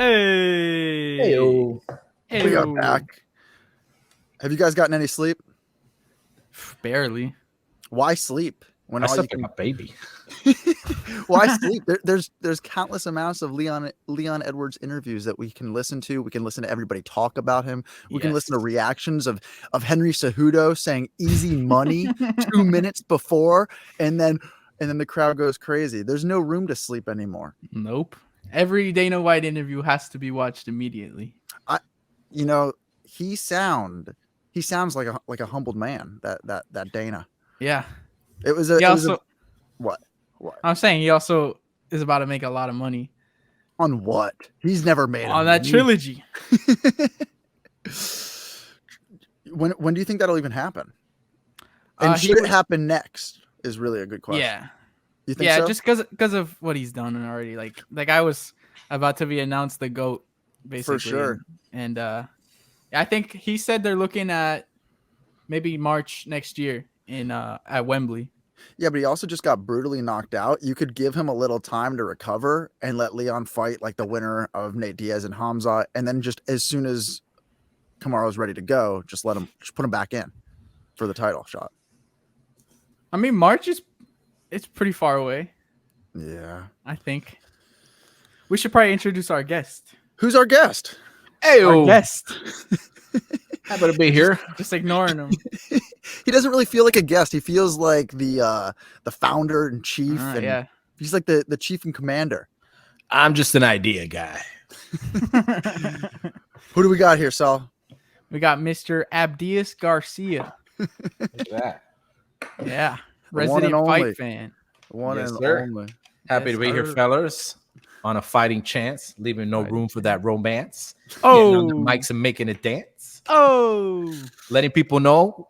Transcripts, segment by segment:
Hey, We are back. Have you guys gotten any sleep? Barely. Why sleep when I all you slept can? like a baby. Why sleep? There's countless amounts of Leon Edwards interviews that we can listen to. We can listen to everybody talk about him. We can listen to reactions of Henry Cejudo saying "easy money" 2 minutes before, and then the crowd goes crazy. There's no room to sleep anymore. Nope. Every Dana White interview has to be watched immediately. He sounds like a humbled man. That Dana. Yeah. What? I'm saying he also is about to make a lot of money on what? He's never made on that trilogy. When do you think that'll even happen? And should it happen next? Is really a good question. Yeah. You think so? Just because of what he's done already. Like I was about to be announced the GOAT, basically. For sure. And I think he said they're looking at maybe March next year in at Wembley. Yeah, but he also just got brutally knocked out. You could give him a little time to recover and let Leon fight like the winner of Nate Diaz and Hamza, and then just as soon as Kamaru's ready to go, just put him back in for the title shot. I mean, March it's pretty far away. Yeah, I think we should probably introduce our guest. Who's our guest? Our guest. Happy to be here. Just ignoring him. He doesn't really feel like a guest. He feels like the founder and chief. Yeah. He's like the chief and commander. I'm just an idea guy. Who do we got here, Sal? We got Mr. Abdias Garcia. Look at that. Yeah. Resident Fight fan. One Yes, and sir. only. Happy to be here, fellas. On a fighting chance, leaving no room for that romance. Oh, getting on the mics and making it dance. Oh, letting people know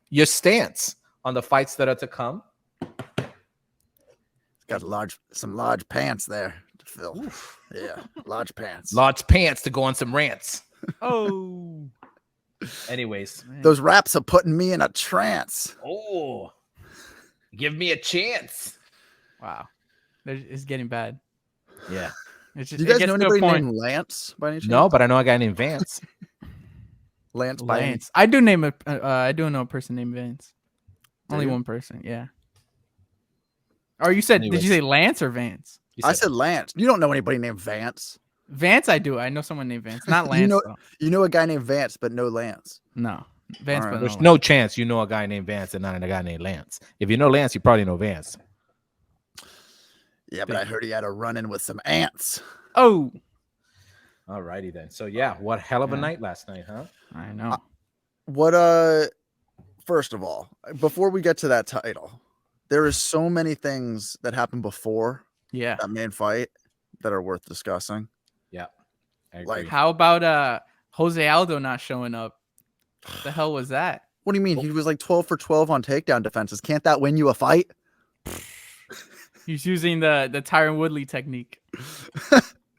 your stance on the fights that are to come. Got some large pants there to fill. Oof. Yeah, large pants. Large pants to go on some rants. Oh. Anyways, those raps are putting me in a trance. Oh, give me a chance. Wow, it's getting bad. Yeah. Do you guys know anybody named Lance by any chance? No, but I know a guy named Vance. Lance. I do know a person named Vance. Only one person. Yeah. Or you said? Did you say Lance or Vance? I said Lance. You don't know anybody named Vance. Vance, I do. I know someone named Vance. Not Lance. You know a guy named Vance, but no Lance. No. Vance. Right. But There's no chance you know a guy named Vance and not a guy named Lance. If you know Lance, you probably know Vance. Yeah, but I heard he had a run-in with some ants. Oh. All righty then. So yeah, what hell of a night last night, huh? I know. First of all, before we get to that title, there is so many things that happened before that main fight that are worth discussing. Yeah. Like, how about Jose Aldo not showing up? What the hell was that? What do you mean? He was like 12 for 12 on takedown defenses. Can't that win you a fight? He's using the Tyron Woodley technique.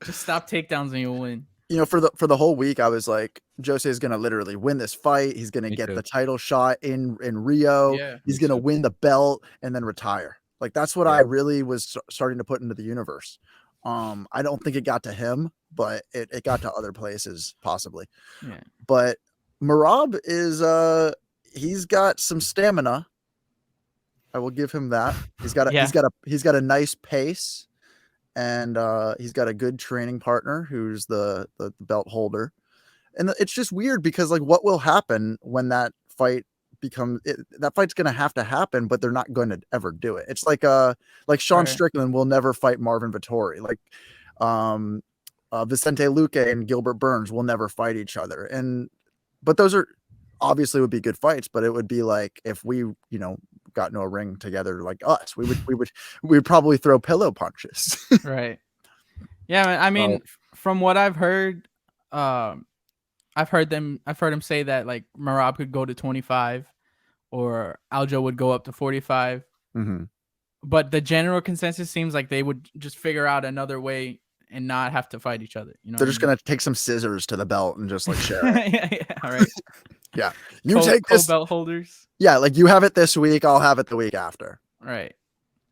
Just stop takedowns and you'll win. You know, for the whole week, I was like, Jose is going to literally win this fight. He's going to get the title shot in Rio. Yeah, he's going to win the belt and then retire. Like, that's what I really was starting to put into the universe. I don't think it got to him, but it got to other places possibly. Yeah. But Merab is he's got some stamina. I will give him that. He's got a nice pace, and he's got a good training partner who's the belt holder. And it's just weird because like what will happen when that fight that fight's going to happen, but they're not going to ever do it. It's like Sean Strickland will never fight Marvin Vettori. Like Vicente Luque and Gilbert Burns will never fight each other. But those are obviously would be good fights, but it would be like if we, got into a ring together like us, we would probably throw pillow punches. Right. Yeah, I mean, from what I've heard, I've heard him say that like Merab could go to 25 or Aljo would go up to 45. Mm-hmm. But the general consensus seems like they would just figure out another way and not have to fight each other. They're just going to take some scissors to the belt and just like share it. Yeah, all right. Yeah. You take this belt holders. Yeah, like you have it this week, I'll have it the week after. Right.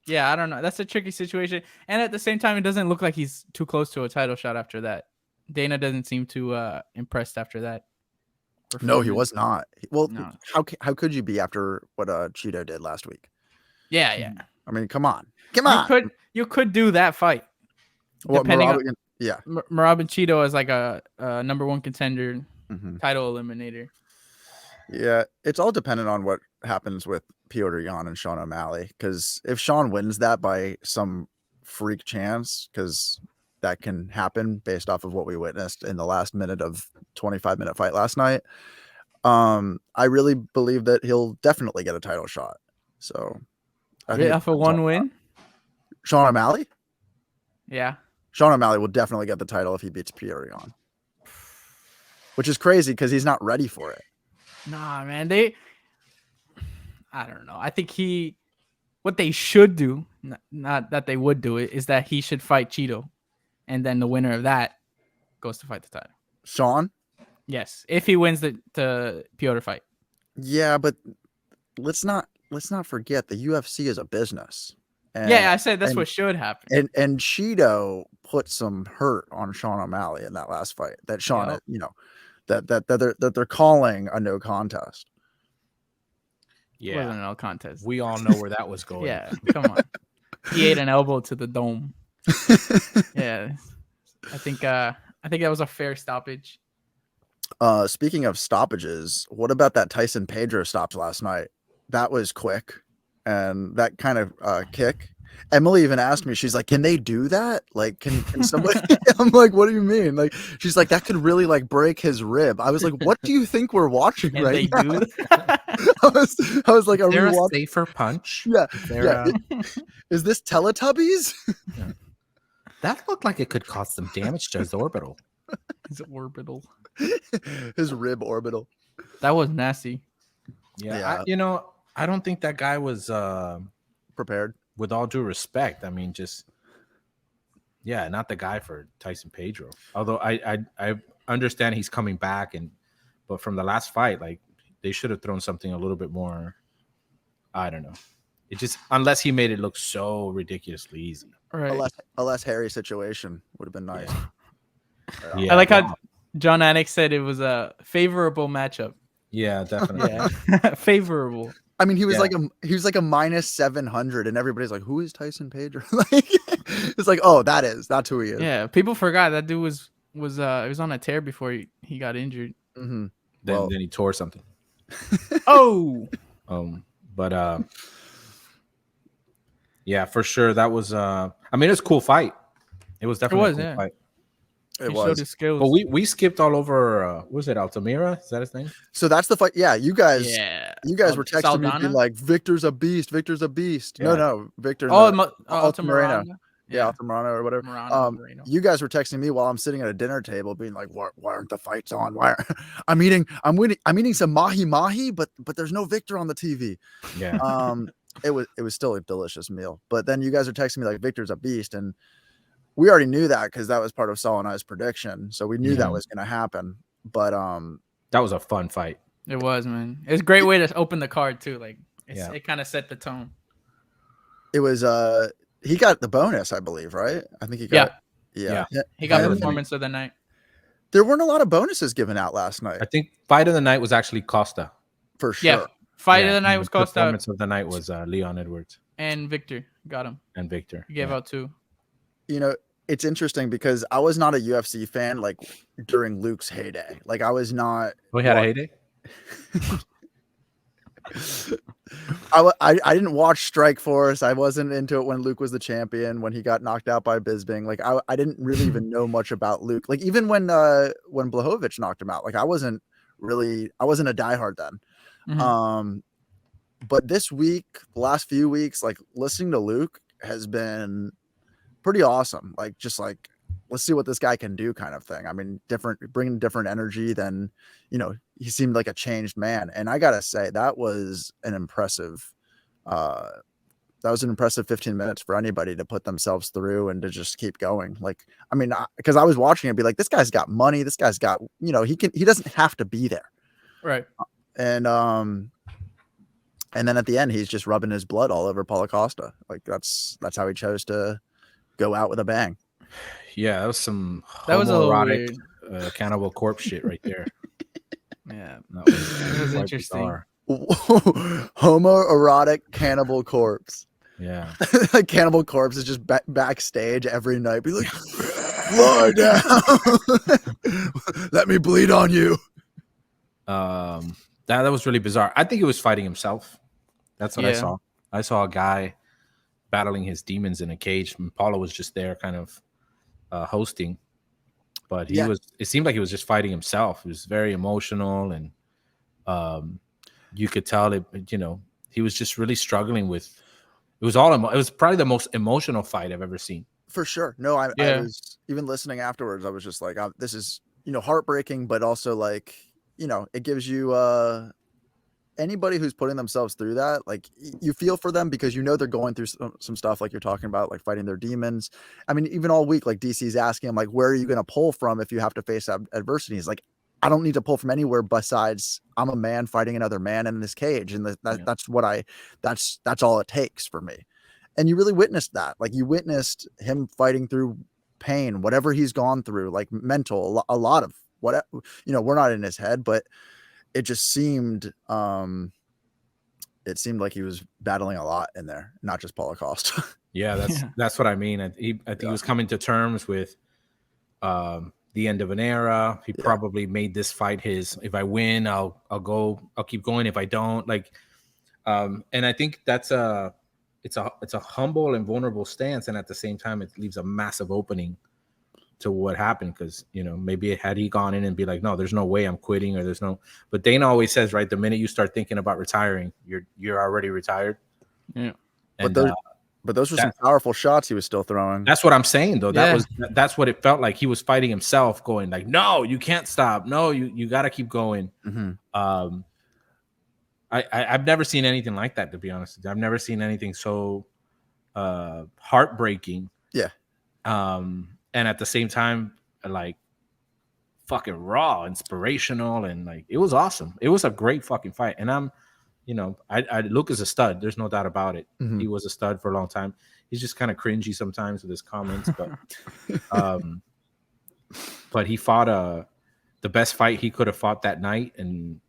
Yeah, I don't know. That's a tricky situation. And at the same time, it doesn't look like he's too close to a title shot after that. Dana doesn't seem too impressed after that. No, he was not. Well, No. how could you be after what Cheeto did last week? Yeah. I mean, come on. You could do that fight. What, Depending Merab on yeah. Merab and Cheeto as like a number one contender, title eliminator. Yeah, it's all dependent on what happens with Piotr Jan and Sean O'Malley. Because if Sean wins that by some freak chance, because that can happen based off of what we witnessed in the last minute of 25-minute fight last night, I really believe that he'll definitely get a title shot. So I think Off of one win. Sean O'Malley? Yeah. Sean O'Malley will definitely get the title if he beats Piotr Jan. Which is crazy because he's not ready for it. Nah, man. I don't know. I think what they should do, not that they would do it, is that he should fight Cheeto. And then the winner of that goes to fight the title. Sean? Yes. If he wins the Piotr fight. Yeah, but let's not forget the UFC is a business. And, I said that's what should happen. And Cheeto put some hurt on Sean O'Malley in that last fight. That Sean, that they're calling a no contest. Yeah, it wasn't a no contest. We all know where that was going. Yeah, come on. He ate an elbow to the dome. Yeah, I think that was a fair stoppage. Speaking of stoppages, what about that Tyson Pedro stoppage last night? That was quick, and that kind of kick. Emily even asked me, she's like, can they do that? Like, can somebody? I'm like, what do you mean? Like, she's like, that could really like break his rib. I was like, what do you think we're watching right now? Do I was like, are we watching a safer punch? Yeah. Is this Teletubbies? Yeah. That looked like it could cause some damage to his orbital. His orbital. His rib orbital. That was nasty. Yeah. I don't think that guy was prepared. With all due respect, I mean, not the guy for Tyson Pedro. Although I understand he's coming back, but from the last fight, like they should have thrown something a little bit more. I don't know. It just unless he made it look so ridiculously easy. Right. A less hairy situation would have been nice. Yeah. I like how John Anik said it was a favorable matchup. Yeah, definitely. Favorable. I mean, he was like a minus 700, and everybody's like, "Who is Tyson Pedro?" Like, it's like, "Oh, that's who he is." Yeah, people forgot that dude was on a tear before he got injured. Mm-hmm. Then he tore something. But yeah, for sure that was. I mean, it's a cool fight. It was definitely a cool fight. It was. Showed his skills. But we skipped all over. Was it Altamira? Is that his name? So that's the fight. Yeah, you guys were texting Saldana? me like, "Victor's a beast. Victor's a beast." Yeah. No, Victor. Altamirano. Yeah, Altamirano or whatever. You guys were texting me while I'm sitting at a dinner table, being like, "Why aren't the fights on? Why? I'm eating some mahi mahi, but there's no Victor on the TV." Yeah. It was still a delicious meal. But then you guys are texting me like, "Victor's a beast," and we already knew that because that was part of Saul and I's prediction. So we knew that was going to happen. But that was a fun fight. It was, man. It's a great way to open the card too. Like it kind of set the tone. It was he got the bonus, I believe, right? I think he got he got the performance of the night. There weren't a lot of bonuses given out last night. I think fight of the night was actually Costa. For sure. Yeah. Fight of the night was Costa. Performance of the night was Leon Edwards. And Victor got him. And Victor. He gave out 2. It's interesting because I was not a UFC fan like during Luke's heyday. Like I was not. We had a heyday. I didn't watch Strikeforce. I wasn't into it when Luke was the champion. When he got knocked out by Bisping, like I didn't really even know much about Luke. Like even when Blachowicz knocked him out, like I wasn't a diehard then. Mm-hmm. But this week, the last few weeks, like listening to Luke has been pretty awesome. Like just like let's see what this guy can do kind of thing. I mean, bringing different energy than, he seemed like a changed man. And I got to say that was an impressive 15 minutes for anybody to put themselves through and to just keep going. Like, I mean, because I was watching it be like, this guy's got money. This guy's got, he doesn't have to be there. Right. And then at the end, he's just rubbing his blood all over Paulo Costa. Like that's how he chose to go out with a bang. Yeah, that was some That was a little homoerotic weird. Cannibal Corpse shit right there. Yeah, That was it was quite interesting. bizarre. Homoerotic Cannibal Corpse. Yeah. Like Cannibal Corpse is just backstage every night, be like, lie down, let me bleed on you. That was really bizarre. I think he was fighting himself. That's what I Yeah. saw. I saw a guy battling his demons in a cage, and Paulo was just there, kind of hosting. But Yeah. it seemed like he was just fighting himself. He was very emotional, and you could tell it. He was just really struggling with. It was probably the most emotional fight I've ever seen. For sure. No, I Yeah. was even listening afterwards. I was just like, this is, heartbreaking, but also like, it gives you anybody who's putting themselves through that, like you feel for them because they're going through some stuff like you're talking about, like fighting their demons. I mean, even all week, like DC's asking him, like, where are you going to pull from if you have to face adversity? He's like, I don't need to pull from anywhere besides I'm a man fighting another man in this cage, and that's all it takes for me. And you really witnessed that. Like you witnessed him fighting through pain, whatever he's gone through, like mental, a lot of what, we're not in his head, but it just seemed like he was battling a lot in there, not just Holocaust. Yeah, that's what I mean. I think he was coming to terms with the end of an era. He probably made this fight his. If I win, I'll keep going. If I don't, and I think it's a humble and vulnerable stance, and at the same time, it leaves a massive opening to what happened, because maybe had he gone in and be like, no, there's no way I'm quitting, or there's no. But Dana always says, right, the minute you start thinking about retiring, you're already retired. Yeah, and but those were some powerful shots he was still throwing. That's what I'm saying, though. That's what it felt like. He was fighting himself, going like, no, you can't stop. No, you got to keep going. Mm-hmm. I've never seen anything like that, to be honest. I've never seen anything so heartbreaking. Yeah. And at the same time, like fucking raw, inspirational, and like it was awesome. It was a great fucking fight. And Luke is a stud. There's no doubt about it. Mm-hmm. He was a stud for a long time. He's just kind of cringy sometimes with his comments, but he fought the best fight he could have fought that night, and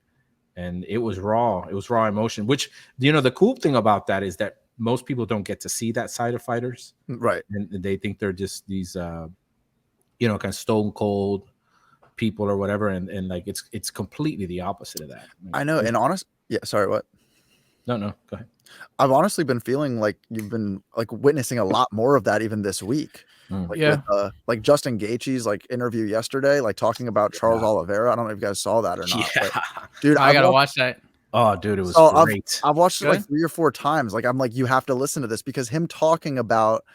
it was raw. It was raw emotion. Which the cool thing about that is that most people don't get to see that side of fighters, right? And they think they're just these kind of stone cold people or whatever, and like it's completely the opposite of that. I know. And sorry, what? No, go ahead. I've honestly been feeling like you've been like witnessing a lot more of that even this week. With, like Justin Gaethje's like interview yesterday, like talking about Charles Oliveira. I don't know if you guys saw that or not. Yeah. But, dude, I gotta watch that. Oh, dude, it was great. I've watched it like 3 or 4 times. Like I'm like, you have to listen to this, because him talking about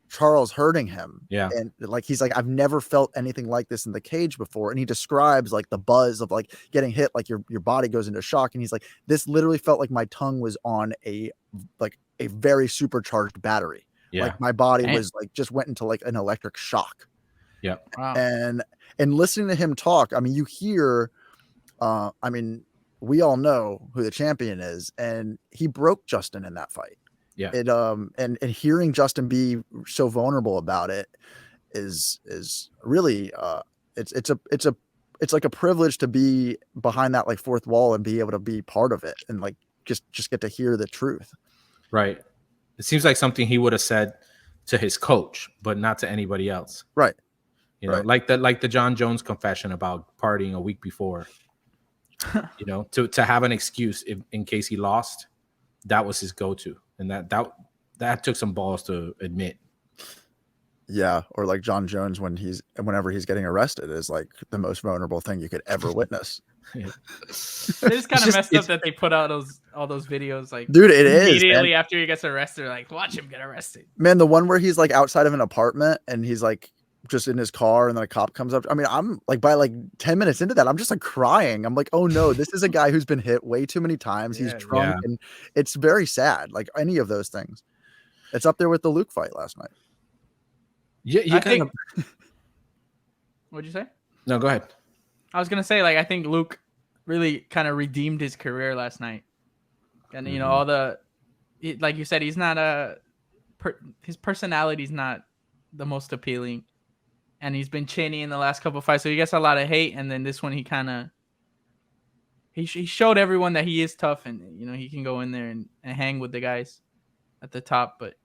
Charles hurting him. Yeah. And like he's like, I've never felt anything like this in the cage before. And he describes like the buzz of like getting hit, like your body goes into shock. And he's like, this literally felt like my tongue was on a very supercharged battery. Yeah. Like my body was like just went into like an electric shock. Yeah. Wow. And listening to him talk, I mean, you hear I mean, we all know who the champion is, and he broke Justin in that fight. Yeah. It and hearing Justin be so vulnerable about it is really it's like a privilege to be behind that like fourth wall and be able to be part of it and like just get to hear the truth. Right. It seems like something he would have said to his coach, but not to anybody else. Right. Like the John Jones confession about partying a week before. To have an excuse in case he lost, that was his go-to, and that took some balls to admit. Yeah, or like John Jones whenever he's getting arrested is like the most vulnerable thing you could ever witness. It is kind of messed up that they put out all those videos, like, dude, it is immediately after he gets arrested, like, watch him get arrested. Man, the one where he's like outside of an apartment and he's like just in his car and then a cop comes up. I mean, I'm like by like 10 minutes into that, I'm just like crying. I'm like, oh no, this is a guy who's been hit way too many times. He's drunk and it's very sad. Like any of those things. It's up there with the Luke fight last night. Yeah, What'd you say? No, go ahead. I was gonna say, like, I think Luke really kind of redeemed his career last night, and all like you said, he's not his personality's not the most appealing, and he's been chinny in the last couple of fights, so he gets a lot of hate. And then this one, he kind of he showed everyone that he is tough, and he can go in there and hang with the guys at the top. But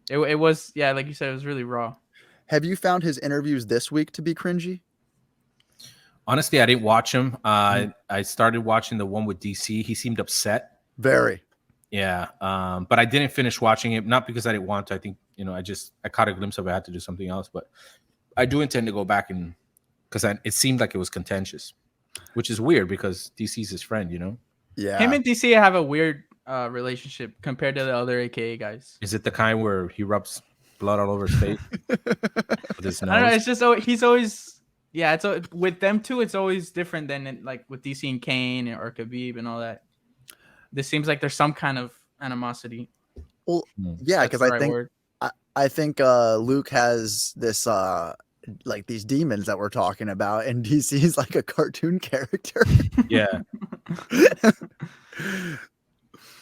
it was like you said, it was really raw. Have you found his interviews this week to be cringy? Honestly, I didn't watch him. I started watching the one with DC. He seemed upset. Very. Yeah. But I didn't finish watching it, not because I didn't want to. I think, I caught a glimpse of it. I had to do something else. But I do intend to go back because it seemed like it was contentious, which is weird because DC's his friend, Yeah. Him and DC have a weird relationship compared to the other AKA guys. Is it the kind where he rubs blood all over his face with his nose? I don't know. It's just he's always it's with them too. It's always different than like with DC and Kane or Khabib and all that. This seems like there's some kind of animosity. Well, yeah, because I think Luke has this like these demons that we're talking about, and DC is like a cartoon character. Yeah.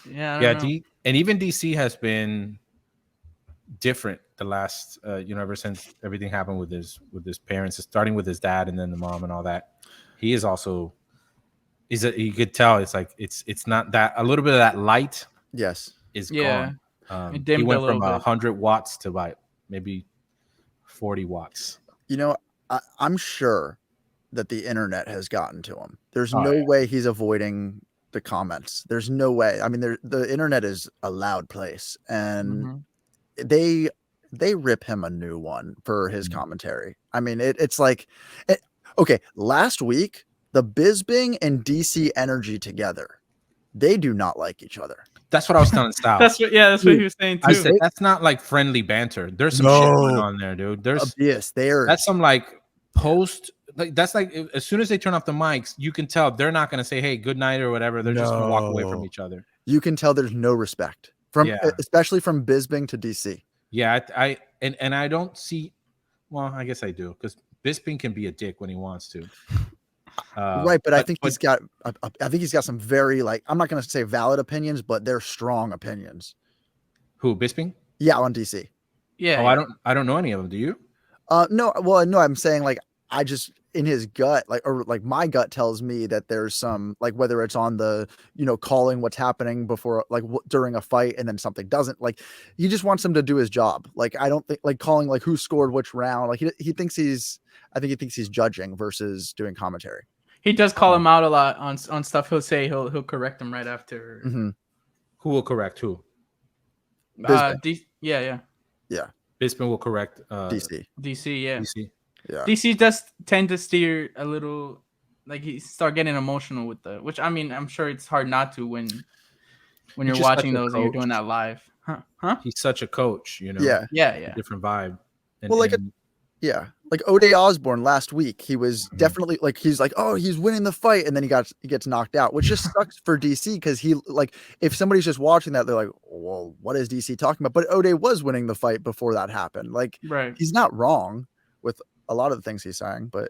Yeah. And even DC has been different the last ever since everything happened with his parents, starting with his dad and then the mom and all that. He is also you could tell it's like it's not that, a little bit of that light is gone. He went from 100 watts to like maybe 40 watts. I'm sure that the internet has gotten to him. There's no way he's avoiding the comments. There's no way. I mean, the internet is a loud place, and they rip him a new one for his commentary. I mean, it's like, okay, last week, the Bisping and DC Energy together, they do not like each other. That's what I was telling Sal. That's what he was saying too. I said, that's not like friendly banter. There's some shit going on there, dude. That's some like post. Like that's like as soon as they turn off the mics, you can tell they're not going to say, "Hey, good night" or whatever. They're just going to walk away from each other. You can tell there's no respect especially from Bisping to DC. Yeah, I don't see. Well, I guess I do, because Bisping can be a dick when he wants to. Right, but I think he's got some very, like, I'm not going to say valid opinions, but they're strong opinions. Who, Bisping? Yeah, on DC. Yeah. Oh, I don't know any of them. Do you? No. Well, no. I'm saying, like, I just, in his gut, like my gut tells me that there's some, like, whether it's on the, calling what's happening before, like during a fight, and then something doesn't, like, he just wants him to do his job. Like, I don't think, like, calling like who scored which round. Like he thinks I think he thinks he's judging versus doing commentary. He does call him out a lot on stuff. He'll say he'll correct him right after. Mm-hmm. Who will correct who? Yeah. Bisping will correct DC. DC, yeah. DC. Yeah. DC does tend to steer a little, like he start getting emotional with which, I mean, I'm sure it's hard not to when you're watching those and you're doing that live. Huh? He's such a coach, Yeah. Different vibe. Like O'Day Osborne last week, he was definitely like, he's like, oh, he's winning the fight, and then he gets knocked out, which just sucks for DC, because he, like, if somebody's just watching that, they're like, well, what is DC talking about? But O'Day was winning the fight before that happened. Like, right. He's not wrong with a lot of the things he's saying, but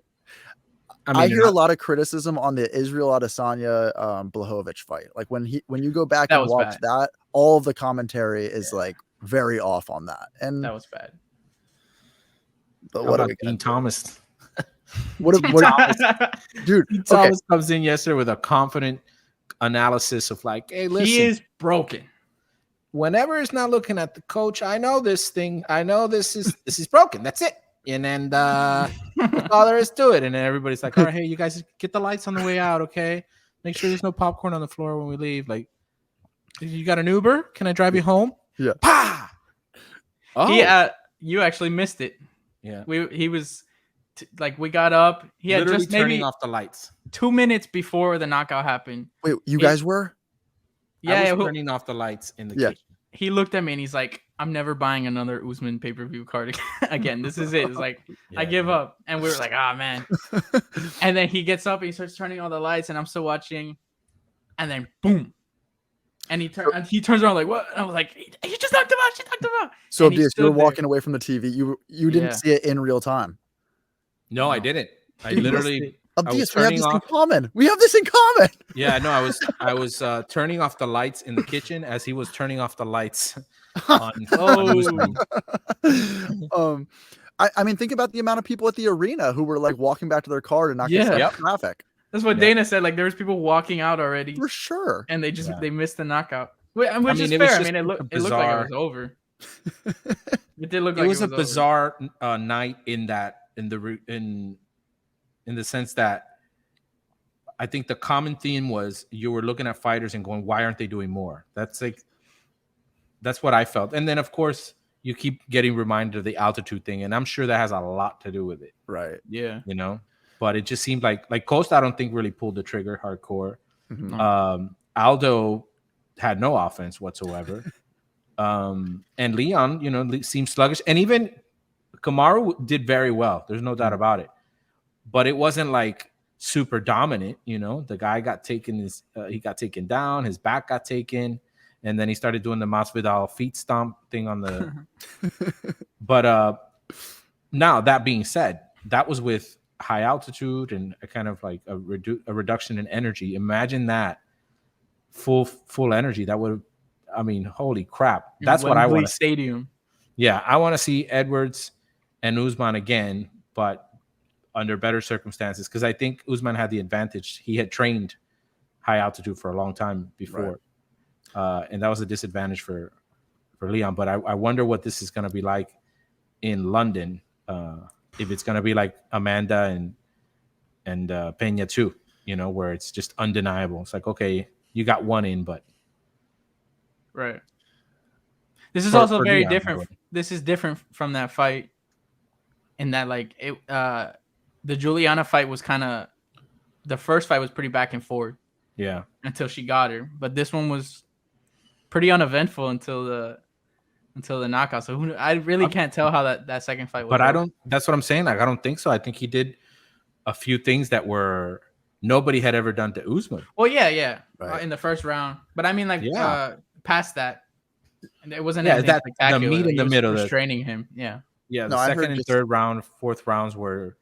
I hear a lot of criticism on the Israel Adesanya Blachowicz fight. Like when you go back and watch that, all of the commentary is like very off on that, and that was bad. But what about Dean Thomas? What dude? Dean Thomas comes in yesterday with a confident analysis of like, hey, listen, he is broken. Whenever it's not looking at the coach, I know this thing. I know this is broken. That's it. And then that's all there is to it. And then everybody's like, all right, hey, you guys get the lights on the way out, okay? Make sure there's no popcorn on the floor when we leave. Like, you got an Uber? Can I drive you home? Yeah. Pa! Oh. You actually missed it. Yeah. He was we got up. He had literally just maybe turning off the lights 2 minutes before the knockout happened. Wait, you guys were? Yeah, I was turning off the lights in the kitchen. He looked at me and he's like, I'm never buying another Usman pay-per-view card again. This is it. It's like, I give up. And we were like, man. And then he gets up and he starts turning all the lights, and I'm still watching. And then boom. And he turns around like, what? And I was like, you just knocked him out. She knocked him out. So Abdias, you were walking away from the TV. You didn't see it in real time. No, I didn't. I literally Abdias, we have this in common. We have this in common. Yeah, no, I was turning off the lights in the kitchen as he was turning off the lights on Usman. I mean, think about the amount of people at the arena who were like walking back to their car to not get stuck in traffic. That's what Dana said. Like there was people walking out already for sure, and they missed the knockout, which is it fair. Was I mean, it looked like it was over. It did look like it was a bizarre night in the sense that I think the common theme was you were looking at fighters and going, why aren't they doing more? That's what I felt. And then of course you keep getting reminded of the altitude thing, and I'm sure that has a lot to do with it. Right. Yeah. You know, but it just seemed like Costa, I don't think really pulled the trigger hardcore. Mm-hmm. Aldo had no offense whatsoever. And Leon, you know, seemed sluggish, and even Kamaru did very well. There's no doubt about it, but it wasn't like super dominant. You know, the guy got taken. He got taken down. His back got taken, and then he started doing the Masvidal feet stomp thing on the. But now that being said, that was with high altitude and a kind of like a reduction in energy. Imagine that full energy. That would. I mean, holy crap. That's what I want to stadium. Yeah, I want to see Edwards and Usman again, but under better circumstances, because I think Usman had the advantage. He had trained high altitude for a long time before. Right. And that was a disadvantage for Leon. But I wonder what this is going to be like in London, if it's going to be like Amanda and Peña too, you know, where it's just undeniable. It's like, okay, you got one in, but right. This is also very different. This is different from that fight in that like the Juliana fight was kind of, the first fight was pretty back and forth. Yeah. Until she got her. But this one was pretty uneventful until the knockout. So I really can't tell how that second fight was. But that's what I'm saying. Like, I don't think so. I think he did a few things that were nobody had ever done to Usman. Well, yeah. Right. In the first round. But I mean, like, past that, it wasn't anything spectacular. The meat in the middle, restraining him. Yeah. Yeah, the second and third round, fourth rounds were,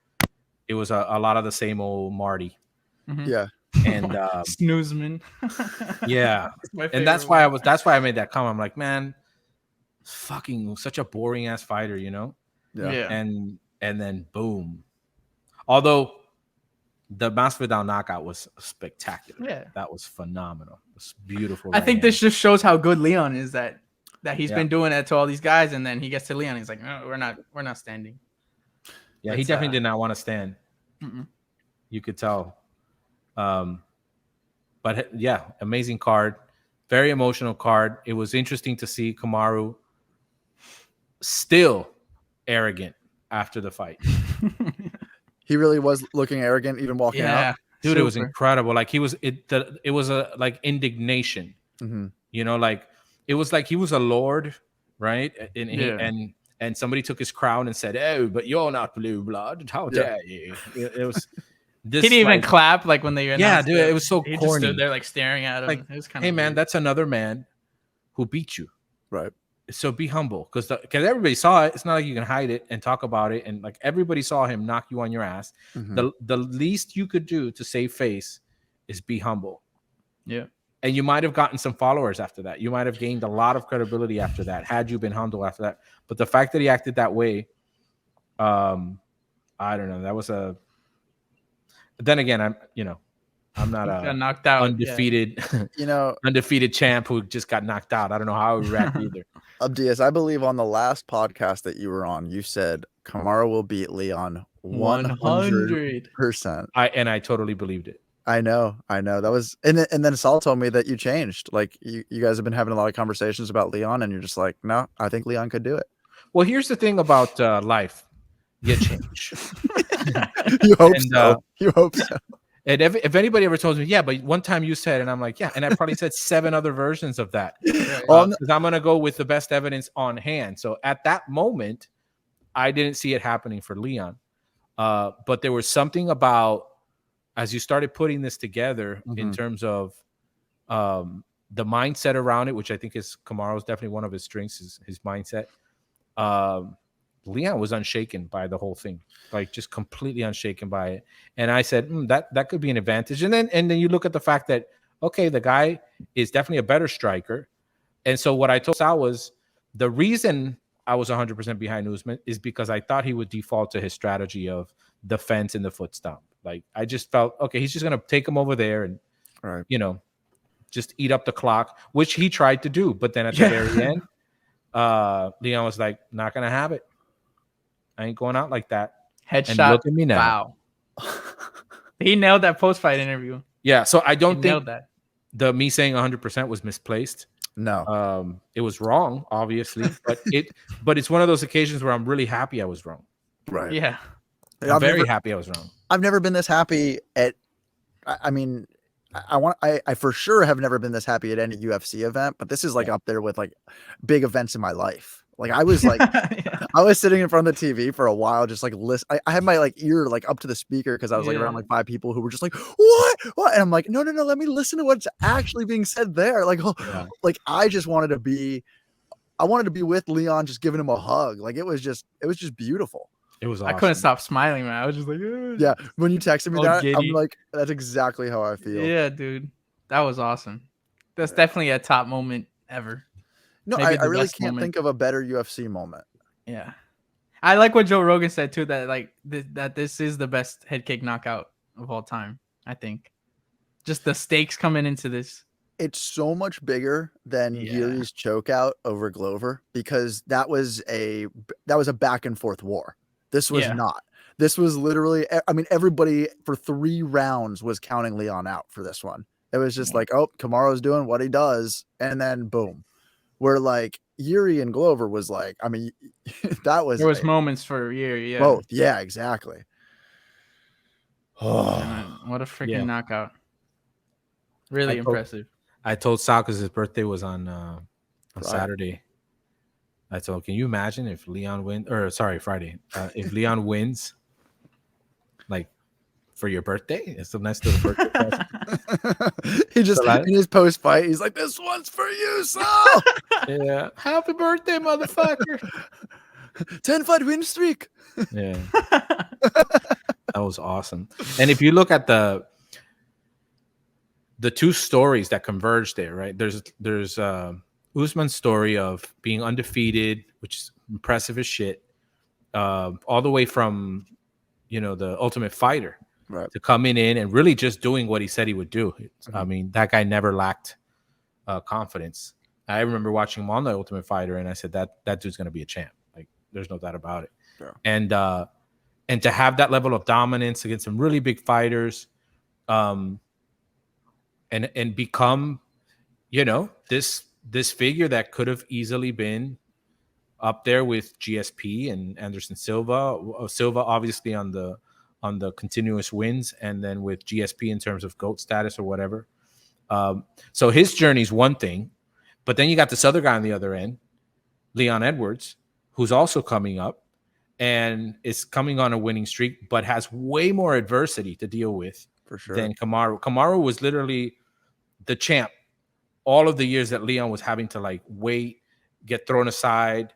it was a lot of the same old Marty. Mm-hmm. Yeah. And Snoozman. Yeah. And that's why I made that comment. I'm like, man, fucking such a boring ass fighter, you know? Yeah. And then boom. Although the Masvidal knockout was spectacular. Yeah. That was phenomenal. It was beautiful. I think this just shows how good Leon is, that he's been doing that to all these guys, and then he gets to Leon, he's like, no, we're not standing. Yeah, he definitely did not want to stand. Mm-mm. You could tell. But yeah, amazing card, very emotional card. It was interesting to see Kamaru still arrogant after the fight. He really was looking arrogant, even walking out. Dude, super. It was incredible. Like it was a like indignation. Mm-hmm. You know, like it was like he was a lord, right? And somebody took his crown and said, "Oh, but you're not blue blood. How dare you?" It was. He didn't even clap like when they announced dude, it was so he corny. Just stood there like staring at him. Like, it was kind hey of man, weird. that's another man who beat you, right? So be humble, because everybody saw it. It's not like you can hide it and talk about it, and like everybody saw him knock you on your ass. Mm-hmm. The least you could do to save face is be humble. Yeah, and you might have gotten some followers after that. You might have gained a lot of credibility after that had you been humble after that. But the fact that he acted that way, I don't know. That was a. Then again, I'm not a knocked out, undefeated, undefeated champ who just got knocked out. I don't know how I would react either. Abdias, I believe on the last podcast that you were on, you said Kamaru will beat Leon 100%. I totally believed it. I know. That was, and then Saul told me that you changed. Like you guys have been having a lot of conversations about Leon, and you're just like, no, I think Leon could do it. Well, here's the thing about life. You change. You hope so. And if anybody ever told me, yeah, but one time you said, and I'm like, yeah, and I probably said 7 other versions of that. Because I'm going to go with the best evidence on hand. So at that moment, I didn't see it happening for Leon. But there was something about, as you started putting this together in terms of the mindset around it, which I think is Kamaru's definitely one of his strengths, is his mindset. Leon was unshaken by the whole thing, like just completely unshaken by it. And I said, that could be an advantage. And then you look at the fact that, okay, the guy is definitely a better striker. And so what I told Sal was, The reason I was 100% behind Usman is because I thought he would default to his strategy of defense in the foot stomp. Like, I just felt, okay, he's just going to take him over there and, you know, just eat up the clock, which he tried to do. But then at the very end, Leon was like, not going to have it. I ain't going out like that. Headshot. And look at me now. Wow. He nailed that post-fight interview. Yeah, so I don't think that. Me saying 100% was misplaced. No. It was wrong, obviously, but it's one of those occasions where I'm really happy I was wrong. Right. Yeah. I'm very happy I was wrong. I've never been this happy at, I mean, I for sure have never been this happy at any UFC event, but this is like up there with like big events in my life. Like I was like, I was sitting in front of the TV for a while, just like listen. I had my like ear like up to the speaker because I was like around like 5 people who were just like, what? And I'm like, no, let me listen to what's actually being said there. Like, like I just wanted to be, with Leon, just giving him a hug. Like it was just beautiful. It was awesome. I couldn't stop smiling, man. I was just like, yeah. When you texted me that, I'm like, that's exactly how I feel. Yeah, dude. That was awesome. That's definitely a top moment ever. No, I really can't think of a better UFC moment. Yeah. I like what Joe Rogan said too, that like that this is the best head kick knockout of all time, I think. Just the stakes coming into this. It's so much bigger than Yuri's chokeout over Glover because that was a back and forth war. This was not. This was literally, I mean, everybody for 3 rounds was counting Leon out for this one. It was just like, oh, Kamaru's doing what he does. And then boom. Where like Yuri and Glover was like, I mean, there was moments for Yuri. Yeah. Both. Yeah, exactly. Oh, what a freaking knockout. Really impressive. I told Sal because his birthday was on Saturday. I told, can you imagine if Leon Friday. If Leon wins, like for your birthday, it's a nice little birthday present. He just in his post fight, he's like, "This one's for you, Sal." Yeah, happy birthday, motherfucker! 10-fight win streak. Yeah, that was awesome. And if you look at the 2 stories that converge there, right? There's Usman's story of being undefeated, which is impressive as shit, all the way from, the Ultimate Fighter to coming in and really just doing what he said he would do. I mean, that guy never lacked confidence. I remember watching him on the Ultimate Fighter, and I said that dude's going to be a champ. Like, there's no doubt about it. Yeah. And to have that level of dominance against some really big fighters, and become, this figure that could have easily been up there with GSP and Anderson Silva. Silva obviously on the continuous wins, and then with GSP in terms of GOAT status or whatever. So his journey is one thing, but then you got this other guy on the other end, Leon Edwards, who's also coming up and is coming on a winning streak, but has way more adversity to deal with for sure than Kamaru. Kamaru was literally the champ all of the years that Leon was having to like wait, get thrown aside,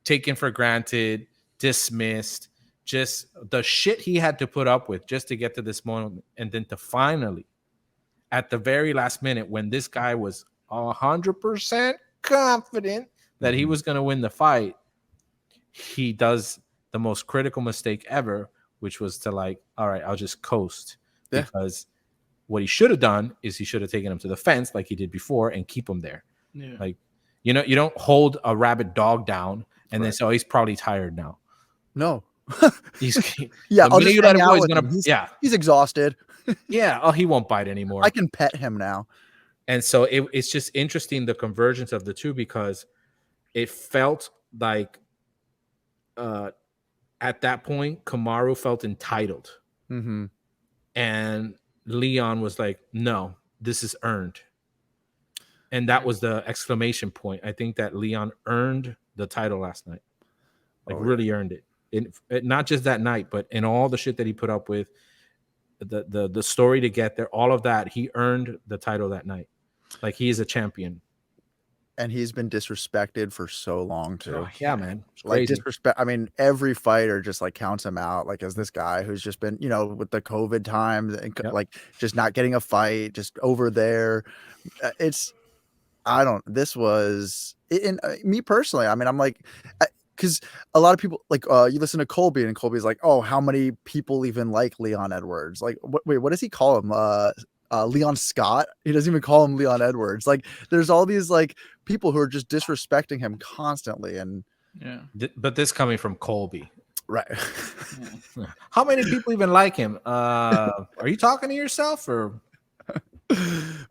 taken for granted, dismissed, just the shit he had to put up with just to get to this moment. And then to finally, at the very last minute, when this guy was 100% confident that he was going to win the fight, he does the most critical mistake ever, which was to like, all right, I'll just coast. Because what he should have done is he should have taken him to the fence like he did before and keep him there. Yeah. Like, you don't hold a rabid dog down and then say, oh, he's probably tired now. No. He's I'll just hang out with him. He's exhausted. Yeah. Oh, he won't bite anymore. I can pet him now. And so it's just interesting, the convergence of the two, because it felt like at that point, Kamaru felt entitled. Mm-hmm. And Leon was like, no, this is earned. And that was the exclamation point. I think that Leon earned the title last night. Like, really earned it. Not just that night, but in all the shit that he put up with, the story to get there, all of that, he earned the title that night. Like, he is a champion. And he's been disrespected for so long too. Oh, yeah, man. Like disrespect. I mean, every fighter just like counts him out. Like, as this guy who's just been, with the COVID times and like just not getting a fight, just over there. It's This was in me personally. I mean, I'm like, because a lot of people like you listen to Colby, and Colby's like, oh, how many people even like Leon Edwards? Like, what does he call him? Leon Scott. He doesn't even call him Leon Edwards. Like, there's all these like people who are just disrespecting him constantly, and Yeah. But this coming from Colby. right. How many people even like him? Are you talking to yourself or?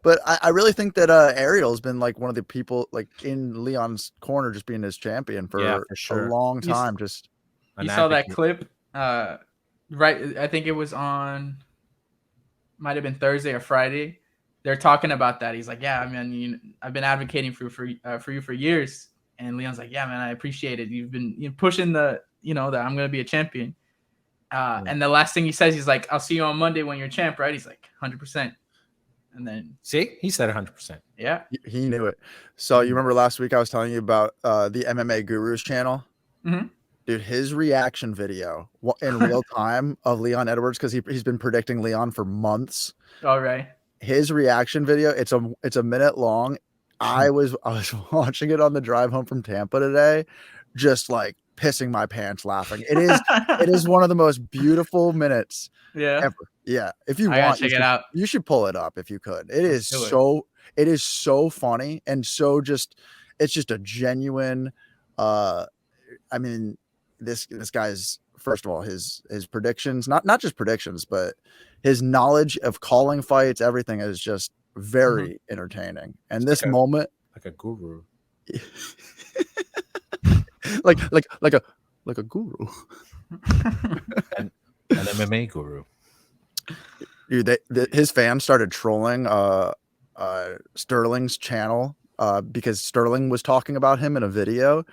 But I really think that Ariel's been like one of the people like in Leon's corner, just being his champion for sure. a long time. Just you saw that clip, right? I think it was on, might have been Thursday or Friday. They're talking about that. He's like, "Yeah, I mean, I've been advocating for you for years." And Leon's like, "Yeah, man, I appreciate it. You've been pushing that I'm gonna be a champion." And the last thing he says, he's like, "I'll see you on Monday when you're champ, right?" He's like, 100%. And then see, he said 100%. Yeah, he knew it. So you remember last week I was telling you about the MMA Gurus channel? Mm-hmm. Dude, his reaction video in real time of Leon Edwards, because he's been predicting Leon for months. All right. His reaction video, it's a minute long. I was watching it on the drive home from Tampa today, just like pissing my pants laughing. It is one of the most beautiful minutes ever. Yeah. If you want, check it out. You should pull it up if you could. It is so funny and it's just a genuine I mean, this guy's, first of all, his predictions, not just predictions, but his knowledge of calling fights, everything is just very entertaining. And it's this moment, like a guru, like a guru, an MMA guru. Dude, his fans started trolling Sterling's channel because Sterling was talking about him in a video,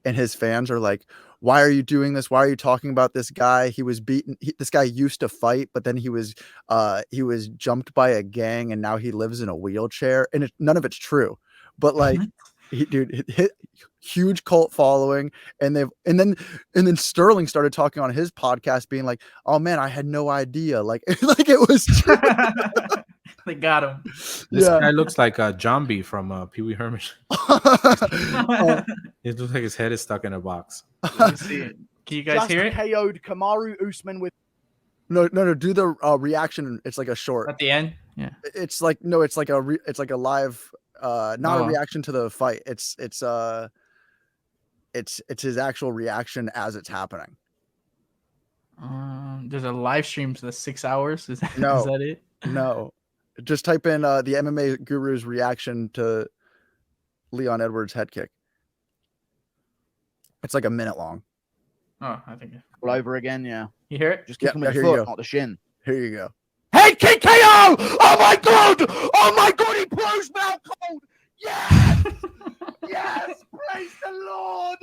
and his fans are like, why are you doing this? Why are you talking about this guy? He was beaten. This guy used to fight, but then he was jumped by a gang, and now he lives in a wheelchair. And none of it's true. But like, huge cult following, and then Sterling started talking on his podcast, being like, "Oh man, I had no idea." Like it was true. They got him. This guy looks like Jambi from Pee Wee Herman. It looks like his head is stuck in a box. Let me see it. Can you guys hear it? KO'd Kamaru Usman with. No. Do the reaction. It's like a short at the end. Yeah. It's like it's like a live, not a reaction to the fight. It's his actual reaction as it's happening. There's a live stream for the 6 hours. Is that it? No. Just type in the MMA Guru's reaction to Leon Edwards' head kick. It's like a minute long. Oh, I think all over again. Yeah, you hear it? Just kick him with the foot, not the shin. Here you go. Head kick KO! Oh my god! Oh my god! He blows me out cold. Yes, yes! Praise the Lord!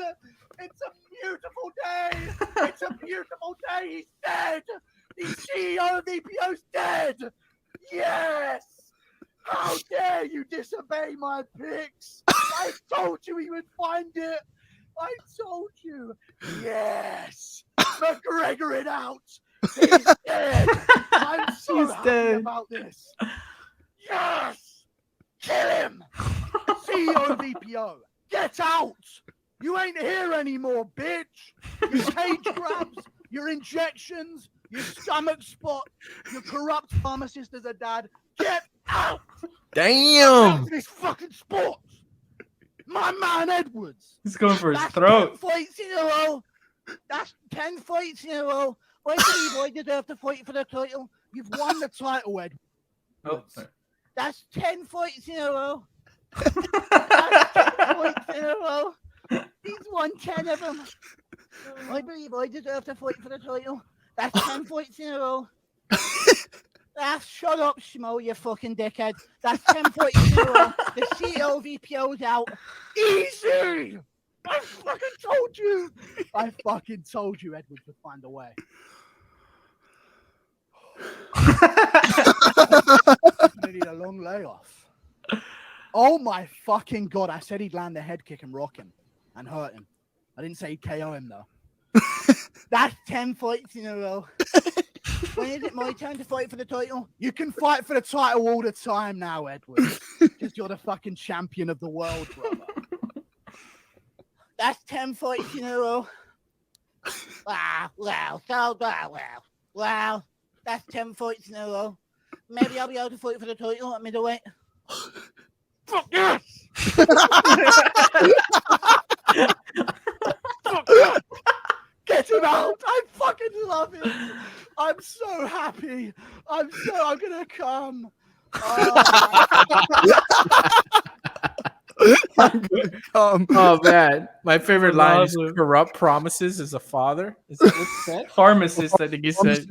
It's a beautiful day. It's a beautiful day. He's dead. The CEO of EPO's dead. Yes! How dare you disobey my picks? I told you he would find it. I told you. Yes! McGregor it out. He's dead. I'm so happy about this. Yes! Kill him! CEO of EPO, get out! You ain't here anymore, bitch! Your cage grabs, your injections, your stomach spot, your corrupt pharmacist as a dad. Get out! Damn! This fucking sport! My man Edwards! He's going for his throat. 10 fights in a row! That's 10 fights in a row! I believe I deserve to fight for the title. You've won the title, Edwards. Oh, that's 10 fights in a row. That's 10 fights in a row. He's won 10 of them. I believe I deserve to fight for the title. That's 10 fights in a row. Shut up, Schmo, you fucking dickhead. That's 10 fights in a row. The CEO of EPO's out. Easy! I fucking told you. I fucking told you Edwards would find a way. I need a long layoff. Oh my fucking god! I said he'd land the head kick and rock him and hurt him. I didn't say he'd KO him though. That's 10 fights in a row. When is it my turn to fight for the title? You can fight for the title all the time now, Edward. Because you're the fucking champion of the world, brother. That's 10 fights in a row. Wow. That's 10 fights in a row. Maybe I'll be able to fight for the title at middleweight. Fuck yes! Fuck yes! Get him out! I fucking love it. I'm so happy. I'm gonna come. I'm gonna come. Oh man, my favorite line is corrupt promises as a father. Is that what you said? Pharmacist, I think he said.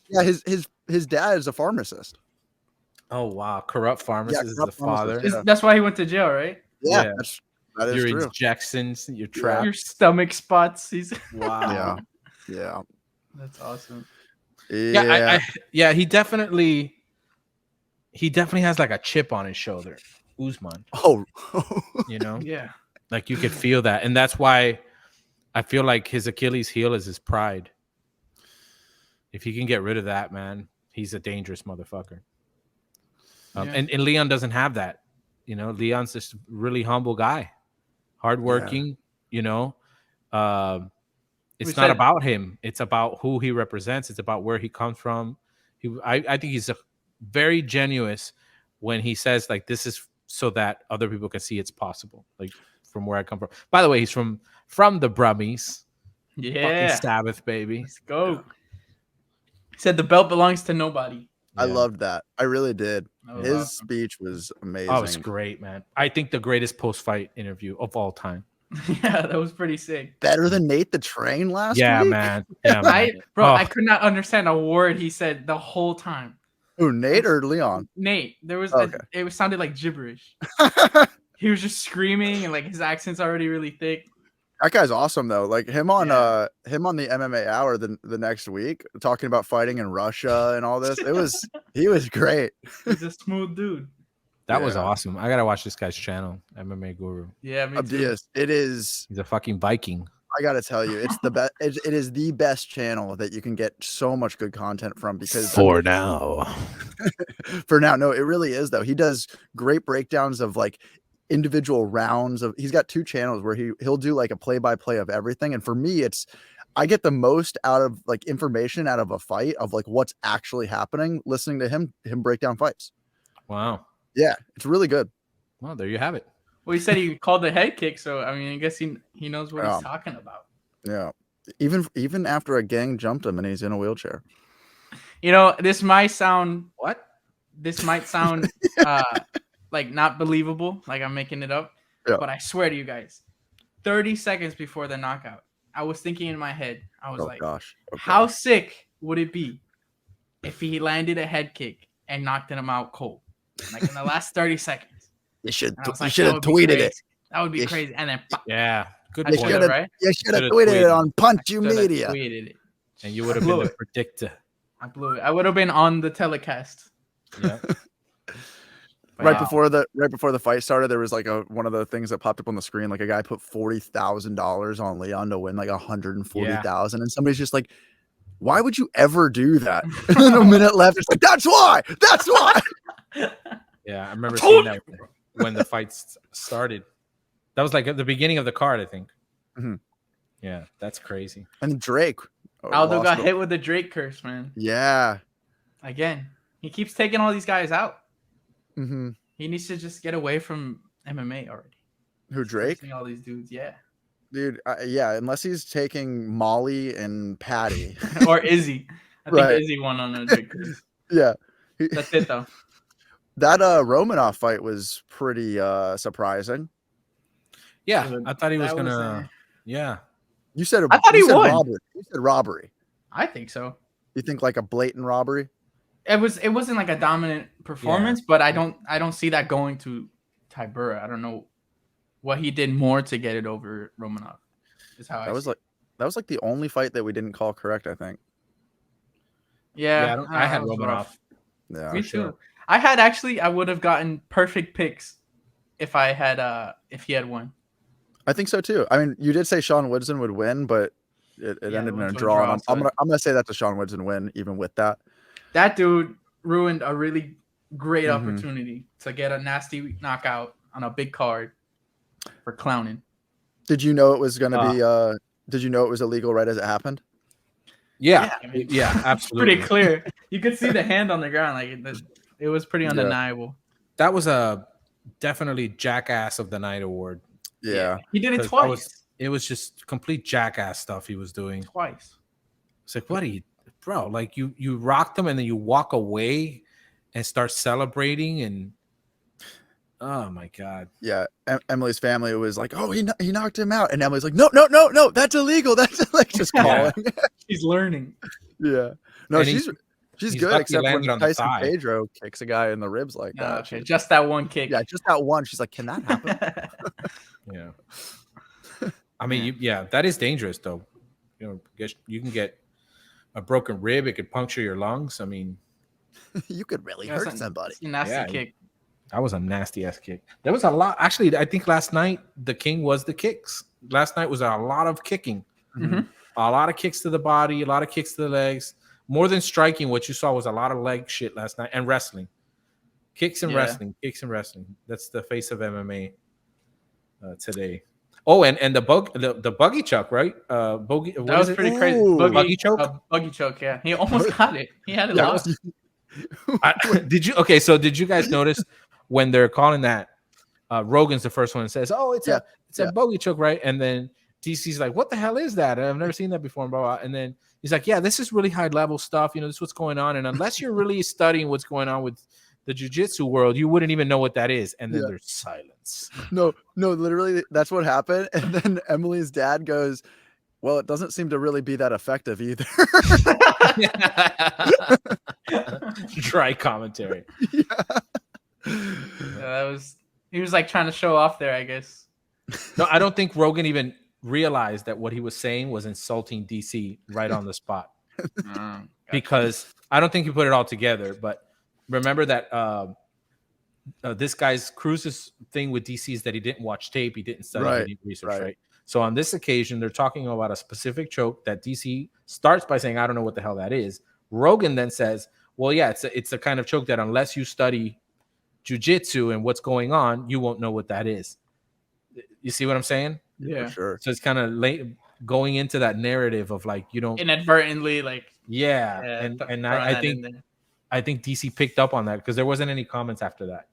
Yeah, his dad is a pharmacist. Oh wow, corrupt pharmacist is the father. Yeah. That's why he went to jail, right? Yeah, that is your true. injections, your trap. Your stomach spots. Wow. Yeah. That's awesome. Yeah, he definitely has like a chip on his shoulder. Usman. Oh. You know? Yeah. Like you could feel that. And that's why I feel like his Achilles heel is his pride. If he can get rid of that, man, he's a dangerous motherfucker. And Leon doesn't have that. You know, Leon's just a really humble guy. Hardworking, you know. It's not about him. It's about who he represents. It's about where he comes from. I think he's very genuine when he says, like, this is so that other people can see it's possible. Like, from where I come from. By the way, he's from the Brummies. Yeah. Fucking Sabbath, baby. Let's go. He said the belt belongs to nobody. I loved that. I really did. His awesome. Speech was amazing. Oh, it's great, man. I think the greatest post-fight interview of all time. Yeah, that was pretty sick. Better than Nate the Train last week? Man. Yeah, man. I could not understand a word he said the whole time. Who, Nate or Leon? Nate. There was Okay. It sounded like gibberish. He was just screaming and like his accent's already really thick. That guy's awesome though. Like him on the MMA Hour the next week, talking about fighting in Russia and all this. He was great. He's a smooth dude. That was awesome. I gotta watch this guy's channel, MMA Guru. Yeah, me too. Abdias, He's a fucking Viking. I gotta tell you, it's the best. It is the best channel that you can get so much good content from. Because now, no, it really is though. He does great breakdowns of like individual rounds of. He's got 2 channels where he'll do like a play-by-play of everything. And for me, I get the most out of like information out of a fight of like what's actually happening listening to him break down fights. Wow. Yeah, it's really good. Well, there you have it. Well, he said he called the head kick, so I mean, I guess he knows what he's talking about. Yeah, even after a gang jumped him and he's in a wheelchair. You know, this might sound like not believable, like I'm making it up. Yeah. But I swear to you guys, 30 seconds before the knockout, I was thinking in my head, I was how sick would it be if he landed a head kick and knocked him out cold, like in the last 30 seconds? You should have tweeted it. That would be crazy. And then good point. Right? You should have tweeted it on Punch You Media. Tweeted it. And you would have been the predictor. I blew it. I would have been on the telecast. Yeah. Right before the fight started, there was like one of the things that popped up on the screen. Like a guy put $40,000 on Leon to win like 140,000, and somebody's just like, "Why would you ever do that?" And then a minute left, it's like, "That's why. That's why." Yeah, I remember seeing that when the fights started. That was like at the beginning of the card, I think. Mm-hmm. Yeah, that's crazy. And Drake. Aldo got hit with the Drake curse, man. Yeah. Again, he keeps taking all these guys out. Mm-hmm. He needs to just get away from MMA already. Who, Drake? All these dudes, yeah. Dude, yeah, unless he's taking Molly and Patty. Or Izzy. I think Izzy won on a Drake curse. Yeah. That's it, though. That Romanov fight was pretty surprising. Yeah, I thought he was gonna. Yeah, you said. I thought he won. Robbery. You said robbery. I think so. You think like a blatant robbery? It wasn't like a dominant performance, but I don't see that going to Tybura. I don't know what he did more to get it over Romanov. Is how that was like the only fight that we didn't call correct, I think. Yeah, I had Romanov. Yeah, me too. I would have gotten perfect picks if he had won. I think so too. I mean, you did say Sean Woodson would win, but it ended in a draw. And I'm gonna say that's a Sean Woodson win, even with that. That dude ruined a really great Mhm. opportunity to get a nasty knockout on a big card for clowning. Did you know it was going to be? Did you know it was illegal right as it happened? Yeah, I mean, yeah, it's absolutely. pretty clear. You could see the hand on the ground. Like it was pretty undeniable. That was a definitely jackass of the night award. Yeah. He did it 'Cause twice. it was just complete jackass stuff he was doing. Twice. It's like, what are you, bro? Like you rocked him and then you walk away and start celebrating and oh my god. Yeah. Emily's family was like, "Oh, he knocked him out," and Emily's like, "No, no, no, no, that's illegal." That's like just Yeah. calling. He's learning. Yeah. No, And she's he's good, lucky except when landed on the Tyson thigh. Pedro kicks a guy in the ribs like Oh, that. okay, just that one kick. Yeah, just that one. She's like, "Can that happen?" Yeah. I mean, that is dangerous though. You know, you can get a broken rib, it could puncture your lungs. I mean, You could really That's hurt somebody. It's a nasty kick. that was a nasty ass kick. There was a lot. Actually, I think last night the king was the kicks. Last night was a lot of kicking, Mhm. a lot of kicks to the body, a lot of kicks to the legs. More than striking, what you saw was a lot of leg shit last night and wrestling, kicks and wrestling, kicks and wrestling. That's the face of MMA today. Oh, and the buggy chuck, right? Bogey. That was pretty crazy. Ooh. Buggy choke? Buggy choke. Yeah, he almost got it. He had it Yeah. lost. Did you? Okay, so did you guys notice when they're calling that? Rogan's the first one that says, "Oh, it's a bogey choke, right?" And then DC's like, "What the hell is that? I've never seen that before." And blah, blah. And then he's like, "Yeah, this is really high level stuff. You know, this is what's going on. And unless you're really studying what's going on with the jiu-jitsu world, you wouldn't even know what that is." And then there's silence. No, literally, that's what happened. And then Emily's dad goes, "Well, it doesn't seem to really be that effective either." Dry commentary. He was like trying to show off there, I guess. No, I don't think Rogan even realized that what he was saying was insulting DC right on the spot. Gotcha. Because I don't think he put it all together. But remember that this guy's Cruz's thing with DC is that he didn't watch tape, he didn't study, he didn't research, right? So on this occasion, they're talking about a specific choke that DC starts by saying, "I don't know what the hell that is." Rogan then says, "Well, yeah, it's a kind of choke that unless you study jiu-jitsu and what's going on, you won't know what that is." You see what I'm saying? Yeah, for sure. So it's kind of late going into that narrative of like, you don't inadvertently, like and I think DC picked up on that because there wasn't any comments after that.